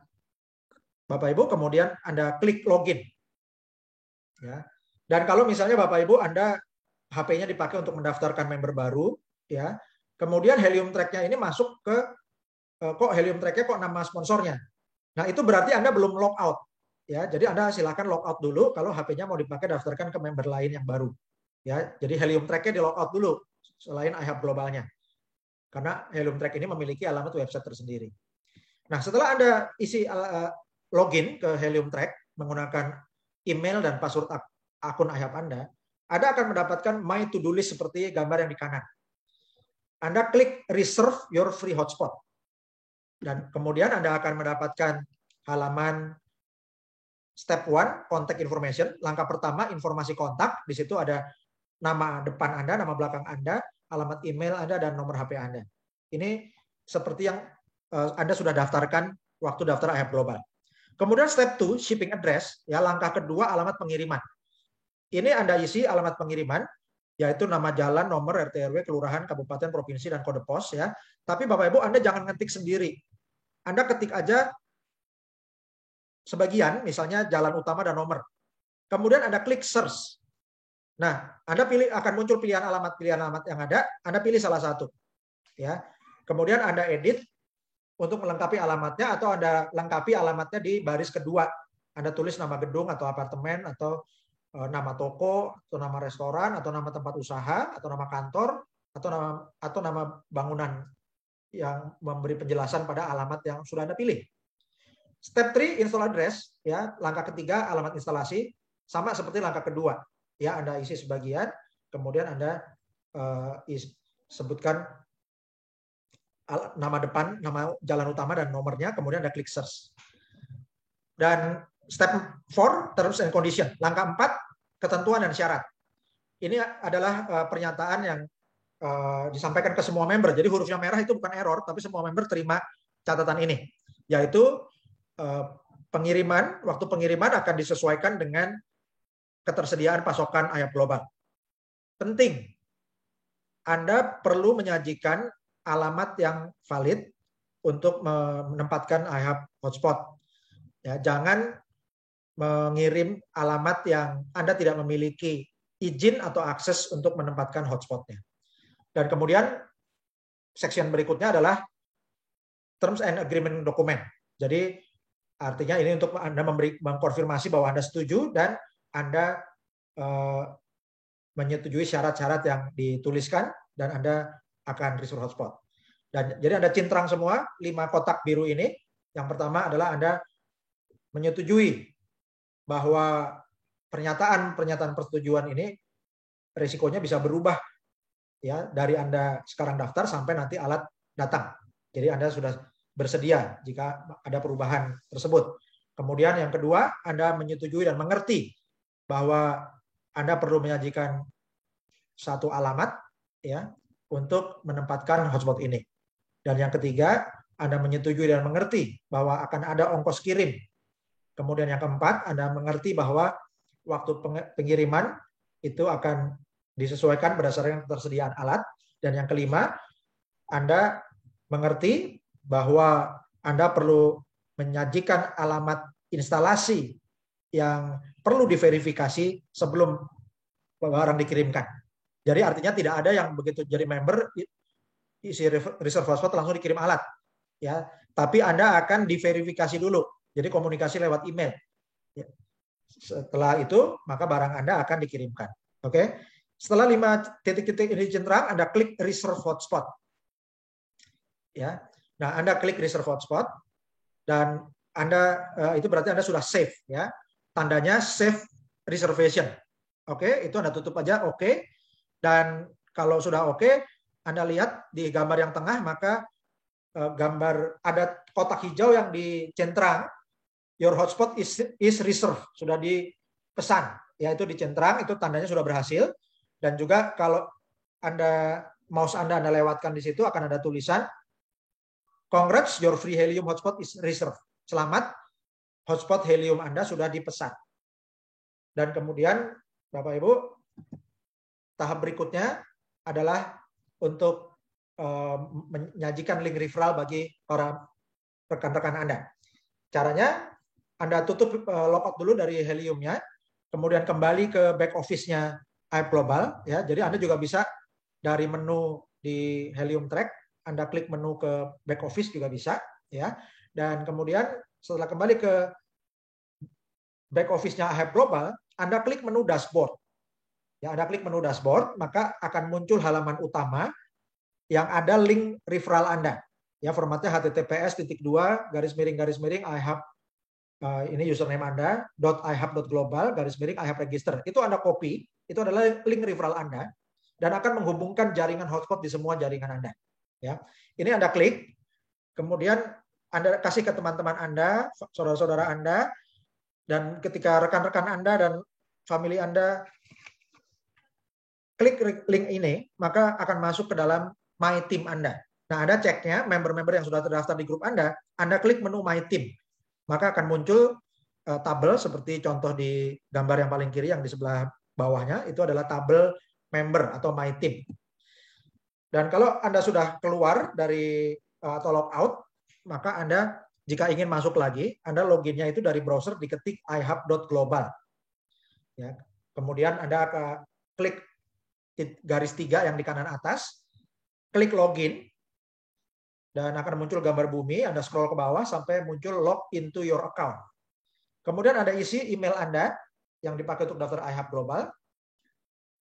Bapak Ibu kemudian Anda klik login. Ya. Dan kalau misalnya Bapak Ibu Anda HP-nya dipakai untuk mendaftarkan member baru ya. Kemudian Helium Track-nya ini masuk ke kok Helium Track-nya kok nama sponsornya. Nah, itu berarti Anda belum log out. Ya, jadi Anda silakan log out dulu kalau HP-nya mau dipakai daftarkan ke member lain yang baru. Ya, jadi Helium Track-nya di log out dulu selain iHub globalnya. Karena Helium Track ini memiliki alamat website tersendiri. Nah, setelah Anda isi login ke Helium Track menggunakan email dan password akun iHub Anda akan mendapatkan My To Do List seperti gambar yang di kanan. Anda klik Reserve Your Free Hotspot. Dan kemudian Anda akan mendapatkan halaman Step 1, Contact Information. Langkah pertama, informasi kontak. Di situ ada nama depan Anda, nama belakang Anda, alamat email Anda, dan nomor HP Anda. Ini seperti yang Anda sudah daftarkan waktu daftar iHub Global. Kemudian step 2, shipping address. Ya, langkah kedua, alamat pengiriman. Ini Anda isi alamat pengiriman, yaitu nama jalan, nomor, RT RW, kelurahan, kabupaten, provinsi, dan kode pos. Ya. Tapi Bapak Ibu, Anda jangan ngetik sendiri. Anda ketik aja sebagian, misalnya jalan utama dan nomor. Kemudian Anda klik search. Nah, Anda akan muncul pilihan alamat yang ada, Anda pilih salah satu. Ya. Kemudian Anda edit untuk melengkapi alamatnya atau Anda lengkapi alamatnya di baris kedua. Anda tulis nama gedung atau apartemen atau nama toko atau nama restoran atau nama tempat usaha atau nama kantor atau nama bangunan yang memberi penjelasan pada alamat yang sudah Anda pilih. Step 3, install address, ya, langkah ketiga alamat instalasi sama seperti langkah kedua. Ya, Anda isi sebagian, kemudian Anda sebutkan nama depan, nama jalan utama dan nomornya, kemudian Anda klik search. Dan step 4, terms and condition. Langkah 4, ketentuan dan syarat. Ini adalah pernyataan yang disampaikan ke semua member. Jadi hurufnya merah itu bukan error, tapi semua member terima catatan ini. Yaitu waktu pengiriman akan disesuaikan dengan ketersediaan pasokan iHub Global. Penting, Anda perlu menyajikan alamat yang valid untuk menempatkan iHub hotspot. Ya, jangan mengirim alamat yang Anda tidak memiliki izin atau akses untuk menempatkan hotspotnya. Dan kemudian section berikutnya adalah terms and agreement dokumen. Jadi artinya ini untuk Anda mengkonfirmasi bahwa Anda setuju dan Anda menyetujui syarat-syarat yang dituliskan dan Anda akan restore hotspot. Dan jadi Anda cintrang semua 5 kotak biru ini. Yang pertama adalah Anda menyetujui bahwa pernyataan persetujuan ini risikonya bisa berubah ya dari Anda sekarang daftar sampai nanti alat datang. Jadi Anda sudah bersedia jika ada perubahan tersebut. Kemudian yang kedua, Anda menyetujui dan mengerti bahwa Anda perlu menyajikan satu alamat ya untuk menempatkan hotspot ini. Dan yang ketiga, Anda menyetujui dan mengerti bahwa akan ada ongkos kirim. Kemudian yang keempat, Anda mengerti bahwa waktu pengiriman itu akan disesuaikan berdasarkan ketersediaan alat. Dan yang kelima, Anda mengerti bahwa Anda perlu menyajikan alamat instalasi yang perlu diverifikasi sebelum barang dikirimkan. Jadi artinya tidak ada yang begitu jadi member isi reserve hotspot langsung dikirim alat, ya. Tapi Anda akan diverifikasi dulu. Jadi komunikasi lewat email. Ya. Setelah itu, maka barang Anda akan dikirimkan. Oke. Setelah 5 titik-titik ini centang, Anda klik reserve hotspot. Ya. Nah, Anda klik reserve hotspot dan Anda itu berarti Anda sudah save, ya. Tandanya save reservation. Oke, itu Anda tutup aja, oke. Dan kalau sudah oke, Anda lihat di gambar yang tengah, maka gambar ada kotak hijau yang dicentrang, your hotspot is reserved, sudah dipesan, yaitu dicentrang, itu tandanya sudah berhasil. Dan juga kalau mouse Anda lewatkan di situ akan ada tulisan, congrats, your free helium hotspot is reserved. Selamat, hotspot helium Anda sudah dipesan. Dan kemudian Bapak Ibu, tahap berikutnya adalah untuk menyajikan link referral bagi para rekan-rekan Anda. Caranya, Anda tutup logout dulu dari Heliumnya, kemudian kembali ke back office-nya iHub Global, ya. Jadi Anda juga bisa dari menu di Helium Track, Anda klik menu ke back office juga bisa, ya. Dan kemudian setelah kembali ke back office-nya iHub Global, Anda klik menu dashboard. Ya, Anda klik menu dashboard, maka akan muncul halaman utama yang ada link referral Anda. Ya, formatnya https://iHub ini username Anda .ihub.global /ihub register. Itu Anda copy, itu adalah link referral Anda dan akan menghubungkan jaringan hotspot di semua jaringan Anda. Ya. Ini Anda klik, kemudian Anda kasih ke teman-teman Anda, saudara-saudara Anda, dan ketika rekan-rekan Anda dan family Anda klik link ini, maka akan masuk ke dalam My Team Anda. Nah, Anda ceknya member-member yang sudah terdaftar di grup Anda klik menu My Team. Maka akan muncul tabel seperti contoh di gambar yang paling kiri yang di sebelah bawahnya, itu adalah tabel member atau My Team. Dan kalau Anda sudah keluar dari atau log out, maka Anda jika ingin masuk lagi, Anda loginnya itu dari browser diketik ihub.global. Ya. Kemudian Anda akan klik garis 3 yang di kanan atas, klik login, dan akan muncul gambar bumi, Anda scroll ke bawah sampai muncul log into your account. Kemudian Anda isi email Anda yang dipakai untuk daftar iHub Global.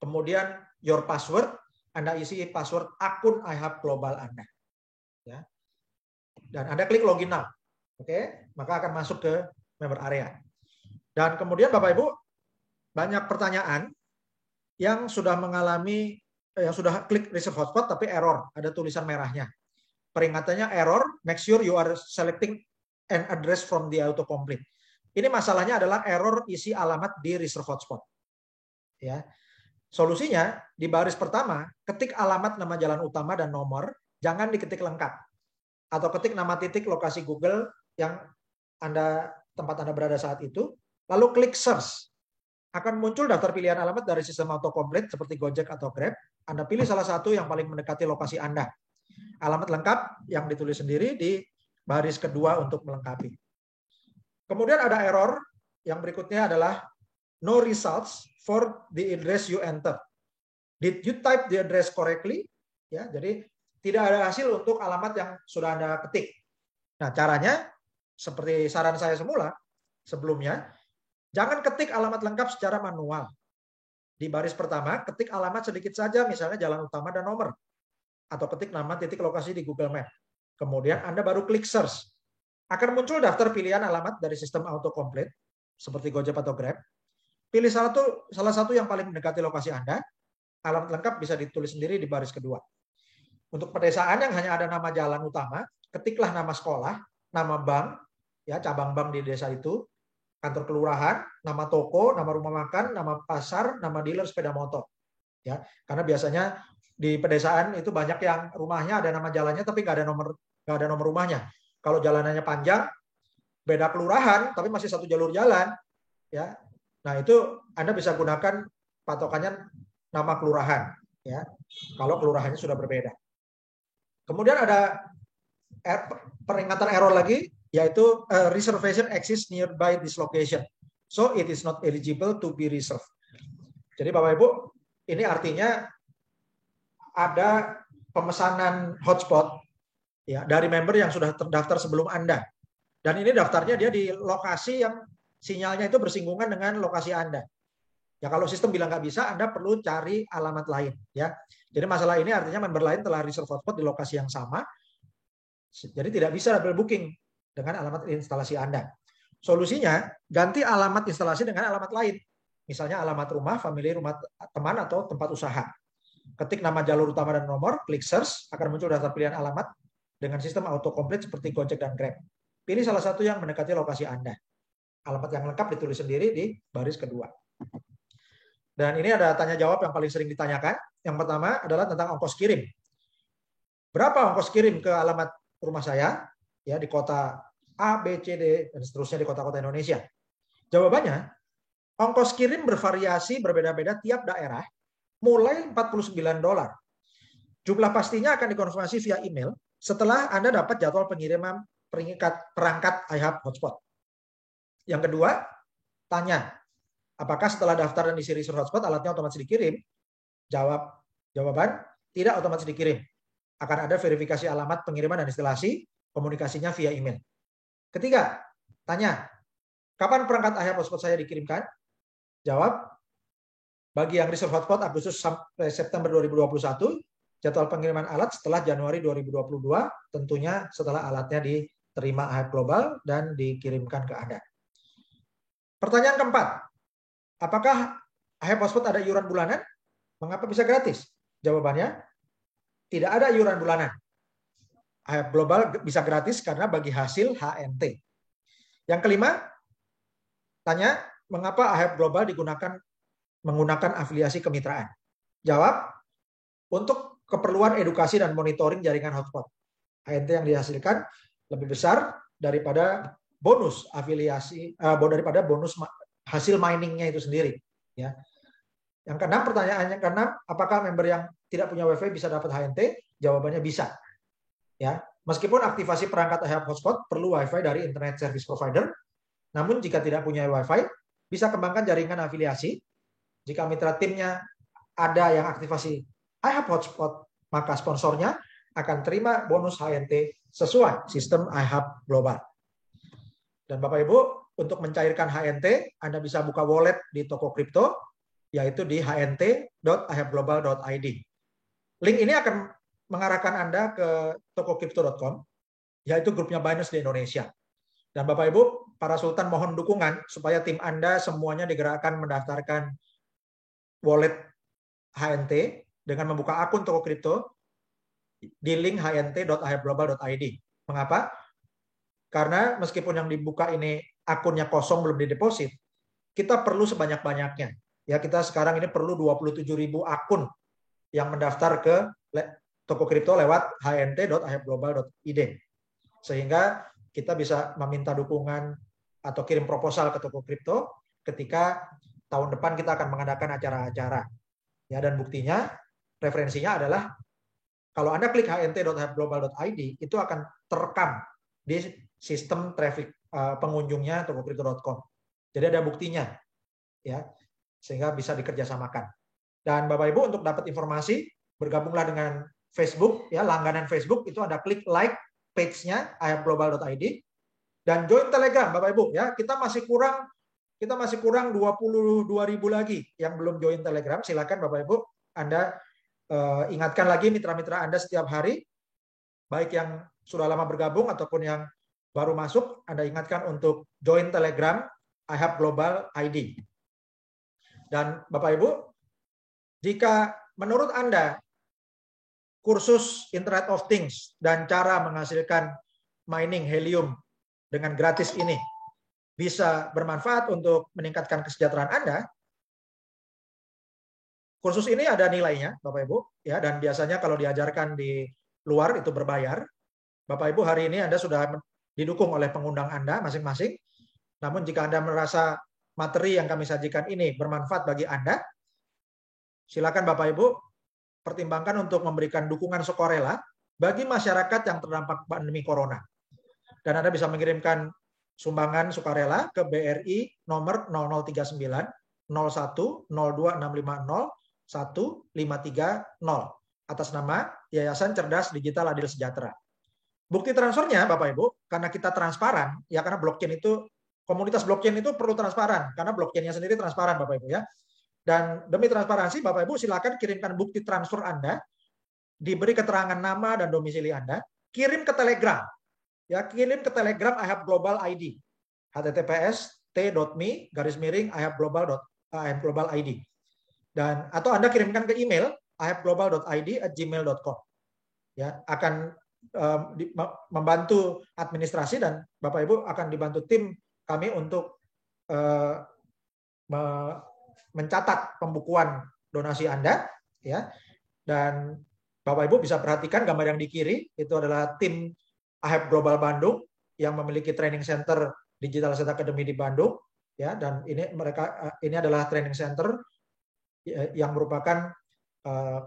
Kemudian your password, Anda isi password akun iHub Global Anda. Ya. Dan Anda klik login now. Oke, maka akan masuk ke member area. Dan kemudian Bapak Ibu, banyak pertanyaan yang sudah mengalami, yang sudah klik reserve hotspot tapi error, ada tulisan merahnya. Peringatannya error, make sure you are selecting an address from the autocomplete. Ini masalahnya adalah error isi alamat di reserve hotspot. Ya. Solusinya di baris pertama, ketik alamat nama jalan utama dan nomor, jangan diketik lengkap. Atau ketik nama titik lokasi Google yang tempat Anda berada saat itu, lalu klik search. Akan muncul daftar pilihan alamat dari sistem autocomplete seperti Gojek atau Grab. Anda pilih salah satu yang paling mendekati lokasi Anda. Alamat lengkap yang ditulis sendiri di baris kedua untuk melengkapi. Kemudian ada error yang berikutnya adalah no results for the address you enter. Did you type the address correctly? Ya, jadi tidak ada hasil untuk alamat yang sudah Anda ketik. Nah, caranya seperti saran saya sebelumnya, jangan ketik alamat lengkap secara manual. Di baris pertama, ketik alamat sedikit saja, misalnya jalan utama dan nomor. Atau ketik nama titik lokasi di Google Map. Kemudian Anda baru klik search. Akan muncul daftar pilihan alamat dari sistem autocomplete, seperti Gojek atau Grab. Pilih salah satu yang paling mendekati lokasi Anda. Alamat lengkap bisa ditulis sendiri di baris kedua. Untuk pedesaan yang hanya ada nama jalan utama, ketiklah nama sekolah, nama bank, ya cabang bank di desa itu, kantor kelurahan, nama toko, nama rumah makan, nama pasar, nama dealer sepeda motor. Ya, karena biasanya di pedesaan itu banyak yang rumahnya ada nama jalannya tapi nggak ada nomor rumahnya. Kalau jalanannya panjang, beda kelurahan tapi masih satu jalur jalan, ya. Nah, itu Anda bisa gunakan patokannya nama kelurahan, ya. Kalau kelurahannya sudah berbeda. Kemudian ada peringatan error lagi, yaitu reservation exists nearby this location, so it is not eligible to be reserved. Jadi Bapak Ibu, ini artinya ada pemesanan hotspot ya dari member yang sudah terdaftar sebelum Anda. Dan ini daftarnya dia di lokasi yang sinyalnya itu bersinggungan dengan lokasi Anda. Ya kalau sistem bilang nggak bisa, Anda perlu cari alamat lain. Ya, jadi masalah ini artinya member lain telah reserve hotspot di lokasi yang sama, jadi tidak bisa double booking dengan alamat instalasi Anda. Solusinya ganti alamat instalasi dengan alamat lain. Misalnya alamat rumah, family, rumah teman atau tempat usaha. Ketik nama jalur utama dan nomor, klik search, akan muncul daftar pilihan alamat dengan sistem autocomplete seperti Gojek dan Grab. Pilih salah satu yang mendekati lokasi Anda. Alamat yang lengkap ditulis sendiri di baris kedua. Dan ini ada tanya jawab yang paling sering ditanyakan. Yang pertama adalah tentang ongkos kirim. Berapa ongkos kirim ke alamat rumah saya ya di kota A, B, C, D dan seterusnya di kota-kota Indonesia? Jawabannya, ongkos kirim bervariasi berbeda-beda tiap daerah, mulai $49. Jumlah pastinya akan dikonfirmasi via email setelah Anda dapat jadwal pengiriman perangkat iHub Hotspot. Yang kedua, tanya, apakah setelah daftar dan isi reserve hotspot alatnya otomatis dikirim? Jawaban, tidak otomatis dikirim. Akan ada verifikasi alamat pengiriman dan instalasi, komunikasinya via email. Ketiga, tanya, kapan perangkat iHub Hotspot saya dikirimkan? Jawab, bagi yang reserve hotspot Agustus sampai September 2021, jadwal pengiriman alat setelah Januari 2022, tentunya setelah alatnya diterima iHub Global dan dikirimkan ke Anda. Pertanyaan keempat, apakah iHub Hotspot ada iuran bulanan? Mengapa bisa gratis? Jawabannya, tidak ada iuran bulanan. iHub Global bisa gratis karena bagi hasil HNT. Yang kelima, tanya, mengapa iHub Global menggunakan afiliasi kemitraan? Jawab, untuk keperluan edukasi dan monitoring jaringan hotspot. HNT yang dihasilkan lebih besar daripada bonus afiliasi, daripada bonus hasil miningnya itu sendiri. Ya. Yang keenam, pertanyaannya keenam, apakah member yang tidak punya WiFi bisa dapat HNT? Jawabannya bisa. Ya, meskipun aktivasi perangkat iHub Hotspot perlu WiFi dari Internet Service Provider, namun jika tidak punya WiFi, bisa kembangkan jaringan afiliasi. Jika mitra timnya ada yang aktivasi iHub Hotspot, maka sponsornya akan terima bonus HNT sesuai sistem iHub Global. Dan Bapak Ibu, untuk mencairkan HNT, Anda bisa buka wallet di toko kripto, yaitu di hnt.ihubglobal.id. Link ini akan mengarahkan Anda ke tokokripto.com, yaitu grupnya Binance di Indonesia. Dan Bapak Ibu, para Sultan mohon dukungan supaya tim Anda semuanya digerakkan mendaftarkan wallet HNT dengan membuka akun toko kripto di link hnt.ihubglobal.id. Mengapa? Karena meskipun yang dibuka ini akunnya kosong belum dideposit, kita perlu sebanyak-banyaknya. Ya, kita sekarang ini perlu 27.000 akun yang mendaftar ke toko kripto lewat hnt.ihubglobal.id. Sehingga kita bisa meminta dukungan atau kirim proposal ke toko kripto ketika tahun depan kita akan mengadakan acara-acara. Ya, dan buktinya, referensinya adalah kalau Anda klik hnt.ihubglobal.id, itu akan terekam di sistem traffic pengunjungnya tokokripto.com. Jadi ada buktinya, ya, sehingga bisa dikerjasamakan. Dan Bapak Ibu, untuk dapat informasi, bergabunglah dengan Facebook, ya, langganan Facebook itu Anda klik like page-nya ihubglobal.id dan join Telegram, Bapak Ibu, ya. Kita masih kurang 22.000 lagi yang belum join Telegram. Silakan Bapak Ibu, Anda ingatkan lagi mitra-mitra Anda setiap hari, baik yang sudah lama bergabung ataupun yang baru masuk, Anda ingatkan untuk join Telegram iHub Global ID. Dan Bapak Ibu, jika menurut Anda kursus Internet of Things dan cara menghasilkan mining helium dengan gratis ini bisa bermanfaat untuk meningkatkan kesejahteraan Anda, kursus ini ada nilainya, Bapak Ibu, ya, dan biasanya kalau diajarkan di luar itu berbayar. Bapak Ibu, hari ini Anda sudah didukung oleh pengundang Anda masing-masing. Namun jika Anda merasa materi yang kami sajikan ini bermanfaat bagi Anda, silakan Bapak Ibu pertimbangkan untuk memberikan dukungan sukarela bagi masyarakat yang terdampak pandemi Corona. Dan Anda bisa mengirimkan sumbangan sukarela ke BRI nomor 0039 01 02 650 1530 atas nama Yayasan Cerdas Digital Adil Sejahtera. Bukti transfernya Bapak Ibu, karena kita transparan, ya karena blockchain itu, komunitas blockchain itu perlu transparan, karena blockchainnya sendiri transparan Bapak Ibu ya. Dan demi transparansi Bapak Ibu silakan kirimkan bukti transfer Anda, diberi keterangan nama dan domisili Anda, kirim ke Telegram. Ya, kirim ke Telegram I have global ID. https://t.me/ihaveglobal.id. Dan atau Anda kirimkan ke email ihaveglobal.id@gmail.com. Ya, akan membantu administrasi dan Bapak Ibu akan dibantu tim kami untuk mencatat pembukuan donasi Anda, ya. Dan Bapak Ibu bisa perhatikan gambar yang di kiri itu adalah tim IHAV Global Bandung yang memiliki training center Digital Asset Academy di Bandung, ya. Dan ini adalah training center yang merupakan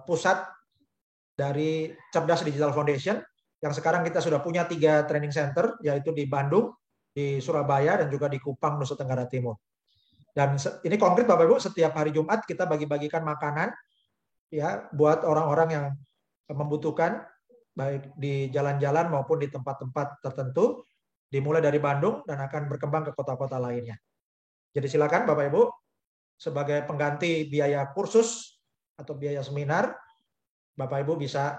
pusat dari Cerdas Digital Foundation, yang sekarang kita sudah punya 3 training center, yaitu di Bandung, di Surabaya, dan juga di Kupang, Nusa Tenggara Timur. Dan ini konkret Bapak Ibu, setiap hari Jumat kita bagi-bagikan makanan ya buat orang-orang yang membutuhkan, baik di jalan-jalan maupun di tempat-tempat tertentu, dimulai dari Bandung dan akan berkembang ke kota-kota lainnya. Jadi silakan Bapak Ibu, sebagai pengganti biaya kursus atau biaya seminar, Bapak Ibu bisa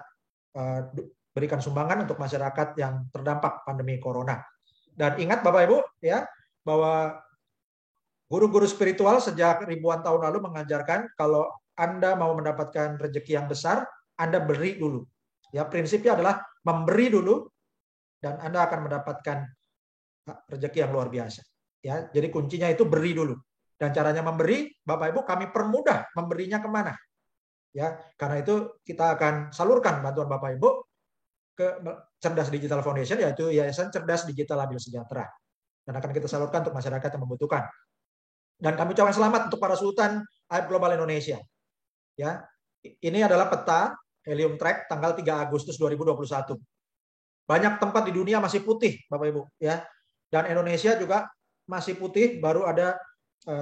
berikan sumbangan untuk masyarakat yang terdampak pandemi corona. Dan ingat Bapak Ibu ya, bahwa guru-guru spiritual sejak ribuan tahun lalu mengajarkan kalau Anda mau mendapatkan rezeki yang besar, Anda beri dulu. Ya, prinsipnya adalah memberi dulu dan Anda akan mendapatkan rezeki yang luar biasa. Ya, jadi kuncinya itu beri dulu. Dan caranya memberi, Bapak Ibu, kami permudah memberinya kemana. Ya, karena itu kita akan salurkan bantuan Bapak Ibu ke Cerdas Digital Foundation, yaitu Yayasan Cerdas Digital Adil Sejahtera. Dan akan kita salurkan untuk masyarakat yang membutuhkan. Dan kami ucapkan selamat untuk para Sultan IHAV Global Indonesia. Ya, ini adalah peta Helium Track tanggal 3 Agustus 2021. Banyak tempat di dunia masih putih, Bapak Ibu, ya. Dan Indonesia juga masih putih, baru ada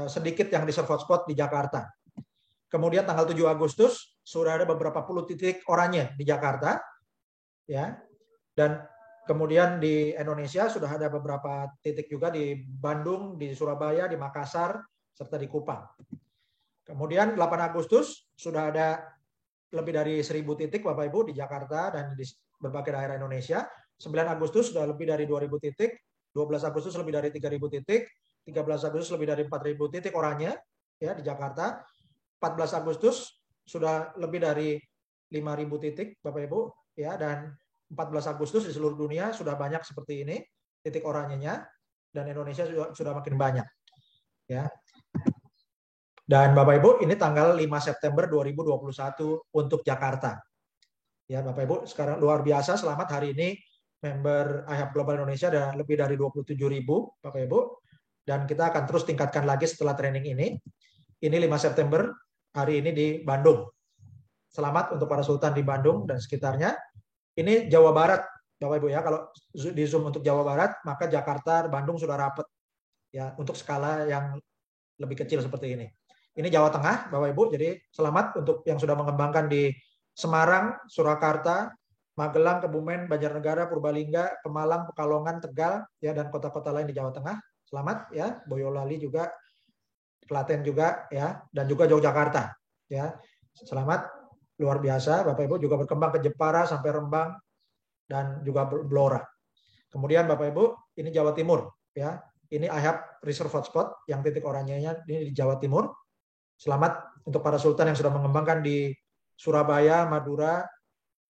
sedikit yang reserve hotspot di Jakarta. Kemudian tanggal 7 Agustus sudah ada beberapa puluh titik oranye di Jakarta, ya. Dan kemudian di Indonesia sudah ada beberapa titik juga di Bandung, di Surabaya, di Makassar, serta di Kupang. Kemudian 8 Agustus sudah ada lebih dari 1.000 titik Bapak Ibu di Jakarta dan di berbagai daerah Indonesia. 9 Agustus sudah lebih dari 2.000 titik, 12 Agustus lebih dari 3.000 titik, 13 Agustus lebih dari 4.000 titik oranye ya di Jakarta. 14 Agustus sudah lebih dari 5.000 titik Bapak Ibu ya, dan 14 Agustus di seluruh dunia sudah banyak seperti ini titik oranyenya, dan Indonesia sudah makin banyak ya. Dan Bapak Ibu, ini tanggal 5 September 2021 untuk Jakarta. Ya Bapak Ibu, sekarang luar biasa, selamat hari ini member IHAV Global Indonesia ada lebih dari 27.000 Bapak Ibu, dan kita akan terus tingkatkan lagi setelah training ini. Ini 5 September hari ini di Bandung. Selamat untuk para Sultan di Bandung dan sekitarnya. Ini Jawa Barat Bapak Ibu ya, kalau di Zoom untuk Jawa Barat, maka Jakarta, Bandung sudah rapat ya untuk skala yang lebih kecil seperti ini. Ini Jawa Tengah Bapak Ibu, jadi selamat untuk yang sudah mengembangkan di Semarang, Surakarta, Magelang, Kebumen, Banjarnegara, Purbalingga, Pemalang, Pekalongan, Tegal ya, dan kota-kota lain di Jawa Tengah. Selamat ya, Boyolali juga, Klaten juga ya, dan juga Yogyakarta ya. Selamat, luar biasa Bapak Ibu, juga berkembang ke Jepara sampai Rembang dan juga Blora. Kemudian Bapak Ibu, ini Jawa Timur ya. Ini IHAV Reserve Hotspot yang titik oranyenya ini di Jawa Timur. Selamat untuk para Sultan yang sudah mengembangkan di Surabaya, Madura,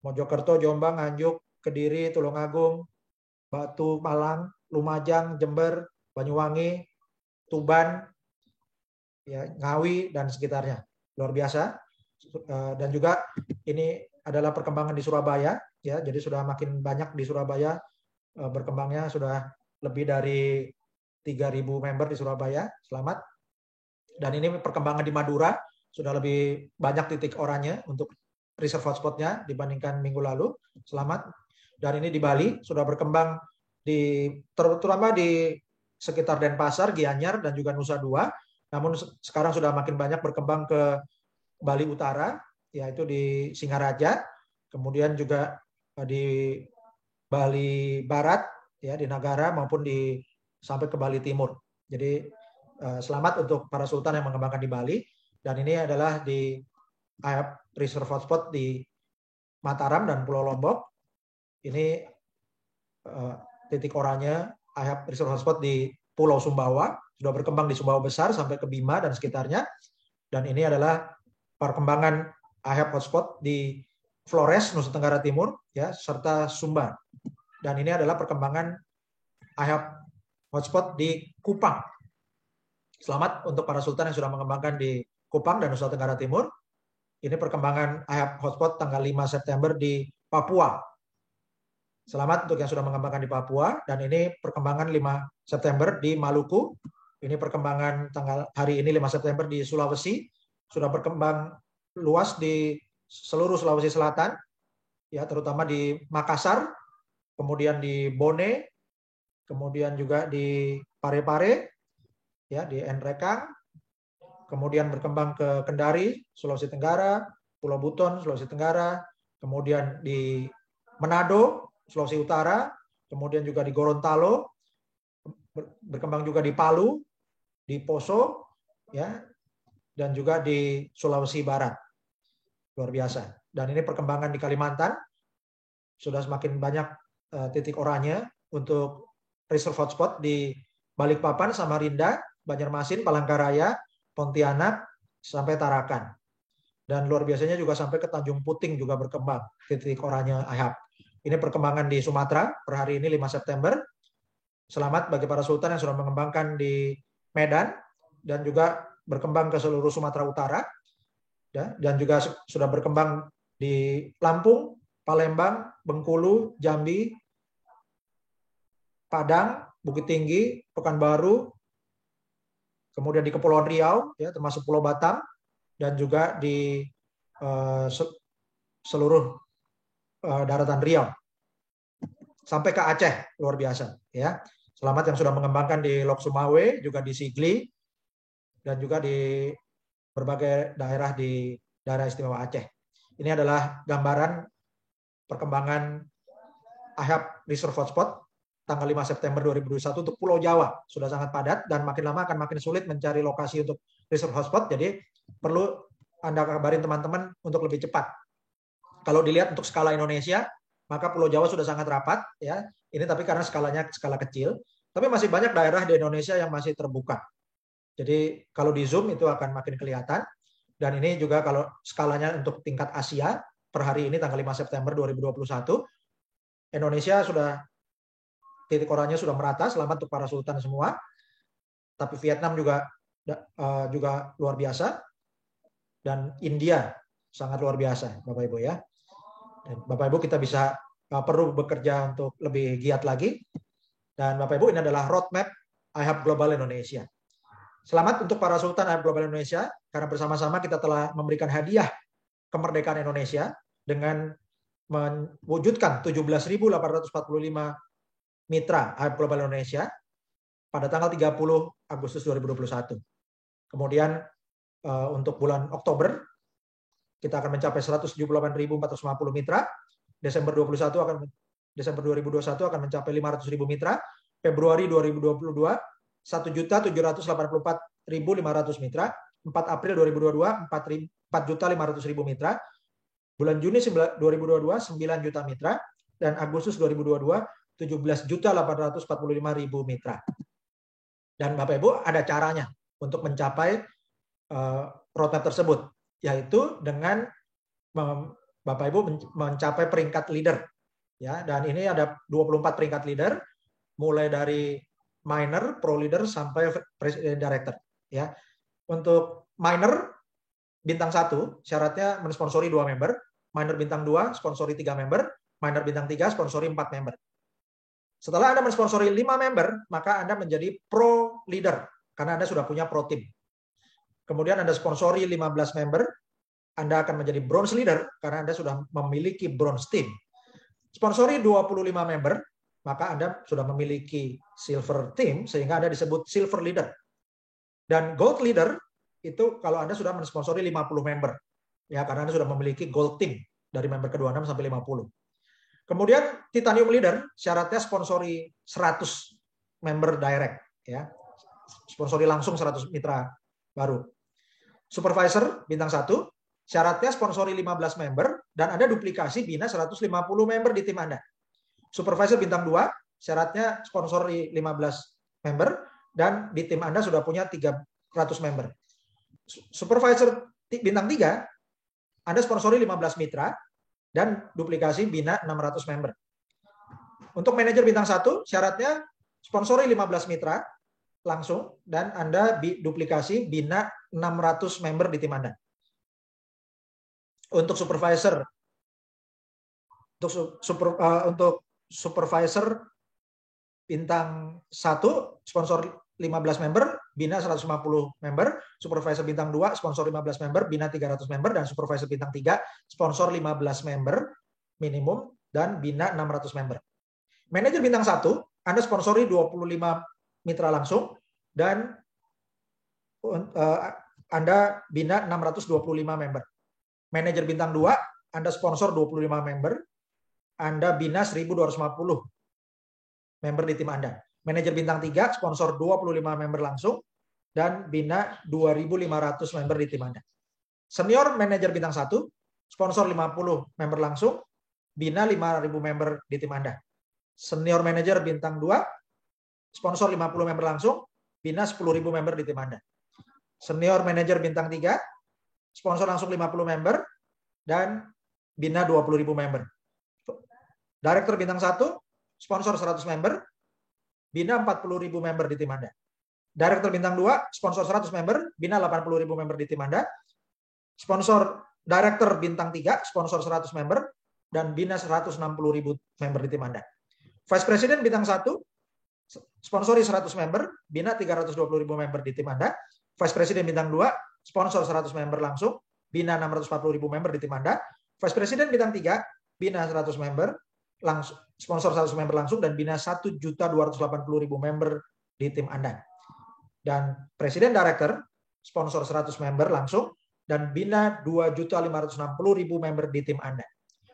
Mojokerto, Jombang, Nganjuk, Kediri, Tulungagung, Batu, Malang, Lumajang, Jember, Banyuwangi, Tuban, ya, Ngawi, dan sekitarnya. Luar biasa. Dan juga ini adalah perkembangan di Surabaya, ya. Jadi sudah makin banyak di Surabaya berkembangnya, sudah lebih dari 3.000 member di Surabaya. Selamat. Dan ini perkembangan di Madura, sudah lebih banyak titik oranye untuk reserve hotspotnya dibandingkan minggu lalu. Selamat. Dan ini di Bali sudah berkembang terutama di sekitar Denpasar, Gianyar, dan juga Nusa Dua. Namun sekarang sudah makin banyak berkembang ke Bali Utara, yaitu di Singaraja. kemudian juga di Bali Barat, ya, di Nagara maupun sampai ke Bali Timur. Jadi selamat untuk para sultan yang mengembangkan di Bali. Dan ini adalah di IHAP Reserve Hotspot di Mataram dan Pulau Lombok. Ini titik oranye IHAP Reserve Hotspot di Pulau Sumbawa, sudah berkembang di Sumbawa Besar sampai ke Bima dan sekitarnya. Dan ini adalah perkembangan IHAP Hotspot di Flores, Nusa Tenggara Timur, ya, serta Sumba. Dan ini adalah perkembangan IHAP Hotspot di Kupang. Selamat untuk para sultan yang sudah mengembangkan di Kupang dan Nusa Tenggara Timur. Ini perkembangan IHAP Hotspot tanggal 5 September di Papua. Selamat untuk yang sudah mengembangkan di Papua. Dan ini perkembangan 5 September di Maluku. Ini perkembangan tanggal hari ini 5 September di Sulawesi. Sudah berkembang luas di seluruh Sulawesi Selatan, ya, terutama di Makassar, kemudian di Bone, kemudian juga di Parepare, ya, di Nrekang, kemudian berkembang ke Kendari, Sulawesi Tenggara, Pulau Buton, Sulawesi Tenggara, kemudian di Manado, Sulawesi Utara, kemudian juga di Gorontalo, berkembang juga di Palu, di Poso, ya, dan juga di Sulawesi Barat. Luar biasa. Dan ini perkembangan di Kalimantan, sudah semakin banyak titik oranye untuk reserve hotspot di Balikpapan, Samarinda, Banjarmasin, Palangkaraya, Pontianak, sampai Tarakan. Dan luar biasanya juga sampai ke Tanjung Puting juga berkembang titik oranye IHAP. Ini perkembangan di Sumatera per hari ini 5 September. Selamat bagi para sultan yang sudah mengembangkan di Medan dan juga berkembang ke seluruh Sumatera Utara, ya, dan juga sudah berkembang di Lampung, Palembang, Bengkulu, Jambi, Padang, Bukit Tinggi, Pekanbaru, kemudian di Kepulauan Riau, ya, termasuk Pulau Batam, dan juga di seluruh daratan Riau sampai ke Aceh. Luar biasa, ya. Selamat yang sudah mengembangkan di Lok Sumawe, juga di Sigli, dan juga di berbagai daerah di daerah istimewa Aceh. Ini adalah gambaran perkembangan IHAP Reserve Hotspot tanggal 5 September 2021 untuk Pulau Jawa. Sudah sangat padat dan makin lama akan makin sulit mencari lokasi untuk Reserve Hotspot, jadi perlu Anda kabarin teman-teman untuk lebih cepat. Kalau dilihat untuk skala Indonesia, maka Pulau Jawa sudah sangat rapat, ya. Ini tapi karena skalanya skala kecil, tapi masih banyak daerah di Indonesia yang masih terbuka. Jadi kalau di Zoom itu akan makin kelihatan. Dan ini juga kalau skalanya untuk tingkat Asia, per hari ini tanggal 5 September 2021, Indonesia sudah, titik oranye sudah merata, selamat untuk para sultan semua. Tapi Vietnam juga luar biasa. Dan India sangat luar biasa, Bapak Ibu, ya. Dan Bapak Ibu kita bisa perlu bekerja untuk lebih giat lagi. Dan Bapak Ibu, ini adalah roadmap IHAP Global Indonesia. Selamat untuk para sultan IHAP Global Indonesia, karena bersama-sama kita telah memberikan hadiah kemerdekaan Indonesia dengan mewujudkan 17.845 mitra IHAP Global Indonesia pada tanggal 30 Agustus 2021. Kemudian untuk bulan Oktober kita akan mencapai 178.450 mitra. Desember 2021 akan mencapai 500.000 mitra. Februari 2022 1.784.500 mitra. 4 April 2022 4.500.000 mitra. Bulan Juni 2022 9 juta mitra, dan Agustus 2022 17.845.000 mitra. Dan Bapak Ibu ada caranya untuk mencapai roadmap tersebut, yaitu dengan Bapak Ibu mencapai peringkat leader, ya. Dan ini ada 24 peringkat leader, mulai dari minor, pro leader sampai presiden director, ya. Untuk minor bintang 1 syaratnya mensponsori 2 member, minor bintang 2 sponsori 3 member, minor bintang 3 sponsori 4 member. Setelah Anda mensponsori 5 member, maka Anda menjadi pro leader karena Anda sudah punya pro team. Kemudian Anda sponsori 15 member, Anda akan menjadi bronze leader karena Anda sudah memiliki bronze team. Sponsori 25 member, maka Anda sudah memiliki silver team sehingga Anda disebut silver leader. Dan gold leader itu kalau Anda sudah mensponsori 50 member, ya, karena Anda sudah memiliki gold team dari member ke-26 sampai 50. Kemudian Titanium Leader syaratnya sponsori 100 member direct, ya. Sponsori langsung 100 mitra baru. Supervisor bintang 1 syaratnya sponsori 15 member dan ada duplikasi bina 150 member di tim Anda. Supervisor bintang 2 syaratnya sponsori 15 member dan di tim Anda sudah punya 300 member. Supervisor bintang 3 Anda sponsori 15 mitra dan duplikasi bina 600 member. Untuk manajer bintang 1 syaratnya sponsori 15 mitra langsung dan Anda duplikasi bina 600 member di tim Anda. Untuk supervisor untuk supervisor bintang 1 sponsor 15 member bina 150 member, supervisor bintang 2 sponsor 15 member bina 300 member, dan supervisor bintang 3 sponsor 15 member minimum dan bina 600 member. Manajer bintang 1 Anda sponsori 25 mitra langsung dan Anda bina 625 member. Manajer bintang 2, Anda sponsor 25 member, Anda bina 1.250 member di tim Anda. Manajer bintang 3, sponsor 25 member langsung, dan bina 2.500 member di tim Anda. Senior manajer bintang 1, sponsor 50 member langsung, bina 5.000 member di tim Anda. Senior manajer bintang 2, sponsor 50 member langsung, bina 10.000 member di tim Anda. Senior manajer bintang 3, sponsor langsung 50 member, dan bina 20.000 member. Director bintang 1, sponsor 100 member, bina 40.000 member di tim Anda. Director bintang 2, sponsor 100 member, bina 80.000 member di tim Anda. Sponsor Director bintang 3, sponsor 100 member, dan bina 160.000 member di tim Anda. Vice President bintang 1, sponsori 100 member, bina 320.000 member di tim Anda. Vice President bintang 2, sponsor 100 member langsung, bina 640.000 member di tim Anda. Vice President bintang 3, bina 100 member, langsung, sponsor 100 member langsung, dan bina 1.280.000 member di tim Anda. Dan Presiden Director, sponsor 100 member langsung, dan bina 2.560.000 member di tim Anda.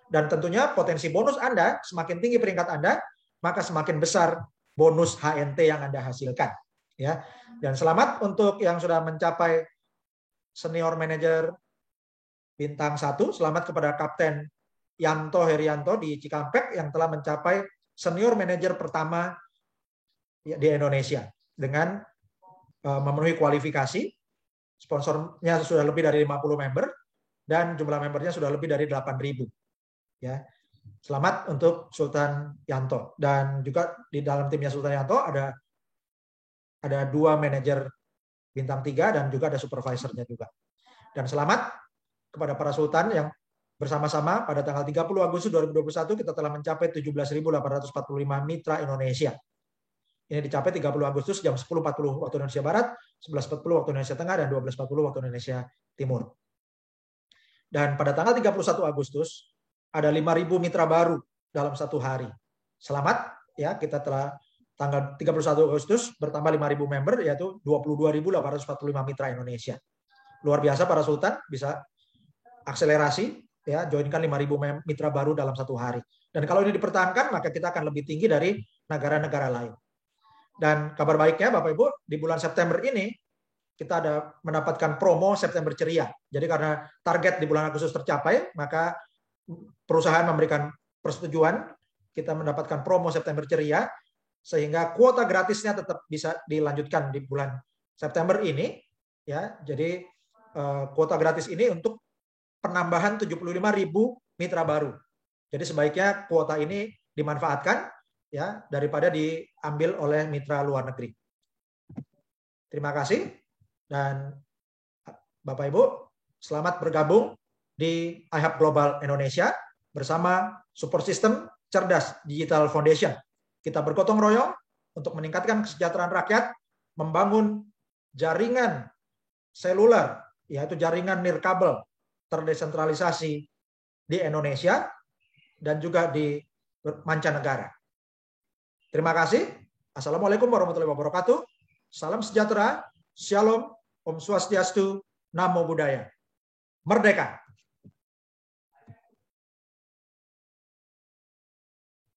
Dan tentunya potensi bonus Anda, semakin tinggi peringkat Anda, maka semakin besar bonus HNT yang Anda hasilkan. Ya. Dan selamat untuk yang sudah mencapai senior manager bintang 1, selamat kepada Kapten Yanto Herianto di Cikampek yang telah mencapai senior manager pertama di Indonesia dengan memenuhi kualifikasi. Sponsornya sudah lebih dari 50 member dan jumlah membernya sudah lebih dari 8.000. Ya. Selamat untuk Sultan Yanto, dan juga di dalam timnya Sultan Yanto ada 2 manajer bintang 3 dan juga ada supervisornya juga. Dan selamat kepada para sultan yang bersama-sama pada tanggal 30 Agustus 2021 kita telah mencapai 17.845 mitra Indonesia. Ini dicapai 30 Agustus jam 10.40 waktu Indonesia Barat, 11.40 waktu Indonesia Tengah, dan 12.40 waktu Indonesia Timur. Dan pada tanggal 31 Agustus ada 5.000 mitra baru dalam satu hari. Selamat ya, kita telah tanggal 31 Agustus bertambah 5.000 member, yaitu 22.845 mitra Indonesia. Luar biasa para sultan, bisa akselerasi ya, joinkan 5.000 mitra baru dalam satu hari. Dan kalau ini dipertahankan, maka kita akan lebih tinggi dari negara-negara lain. Dan kabar baiknya Bapak Ibu, di bulan September ini kita ada mendapatkan promo September Ceria. Jadi karena target di bulan Agustus tercapai, maka perusahaan memberikan persetujuan kita mendapatkan promo September Ceria, sehingga kuota gratisnya tetap bisa dilanjutkan di bulan September ini. Ya, jadi kuota gratis ini untuk penambahan 75.000 mitra baru. Jadi sebaiknya kuota ini dimanfaatkan ya, daripada diambil oleh mitra luar negeri. Terima kasih, dan Bapak Ibu, selamat bergabung di iHub Global Indonesia bersama Support System Cerdas Digital Foundation. Kita bergotong royong untuk meningkatkan kesejahteraan rakyat, membangun jaringan seluler, yaitu jaringan nirkabel terdesentralisasi di Indonesia dan juga di mancanegara. Terima kasih. Assalamualaikum warahmatullahi wabarakatuh. Salam sejahtera, Shalom, Om Swastiastu, Namo Buddhaya. Merdeka!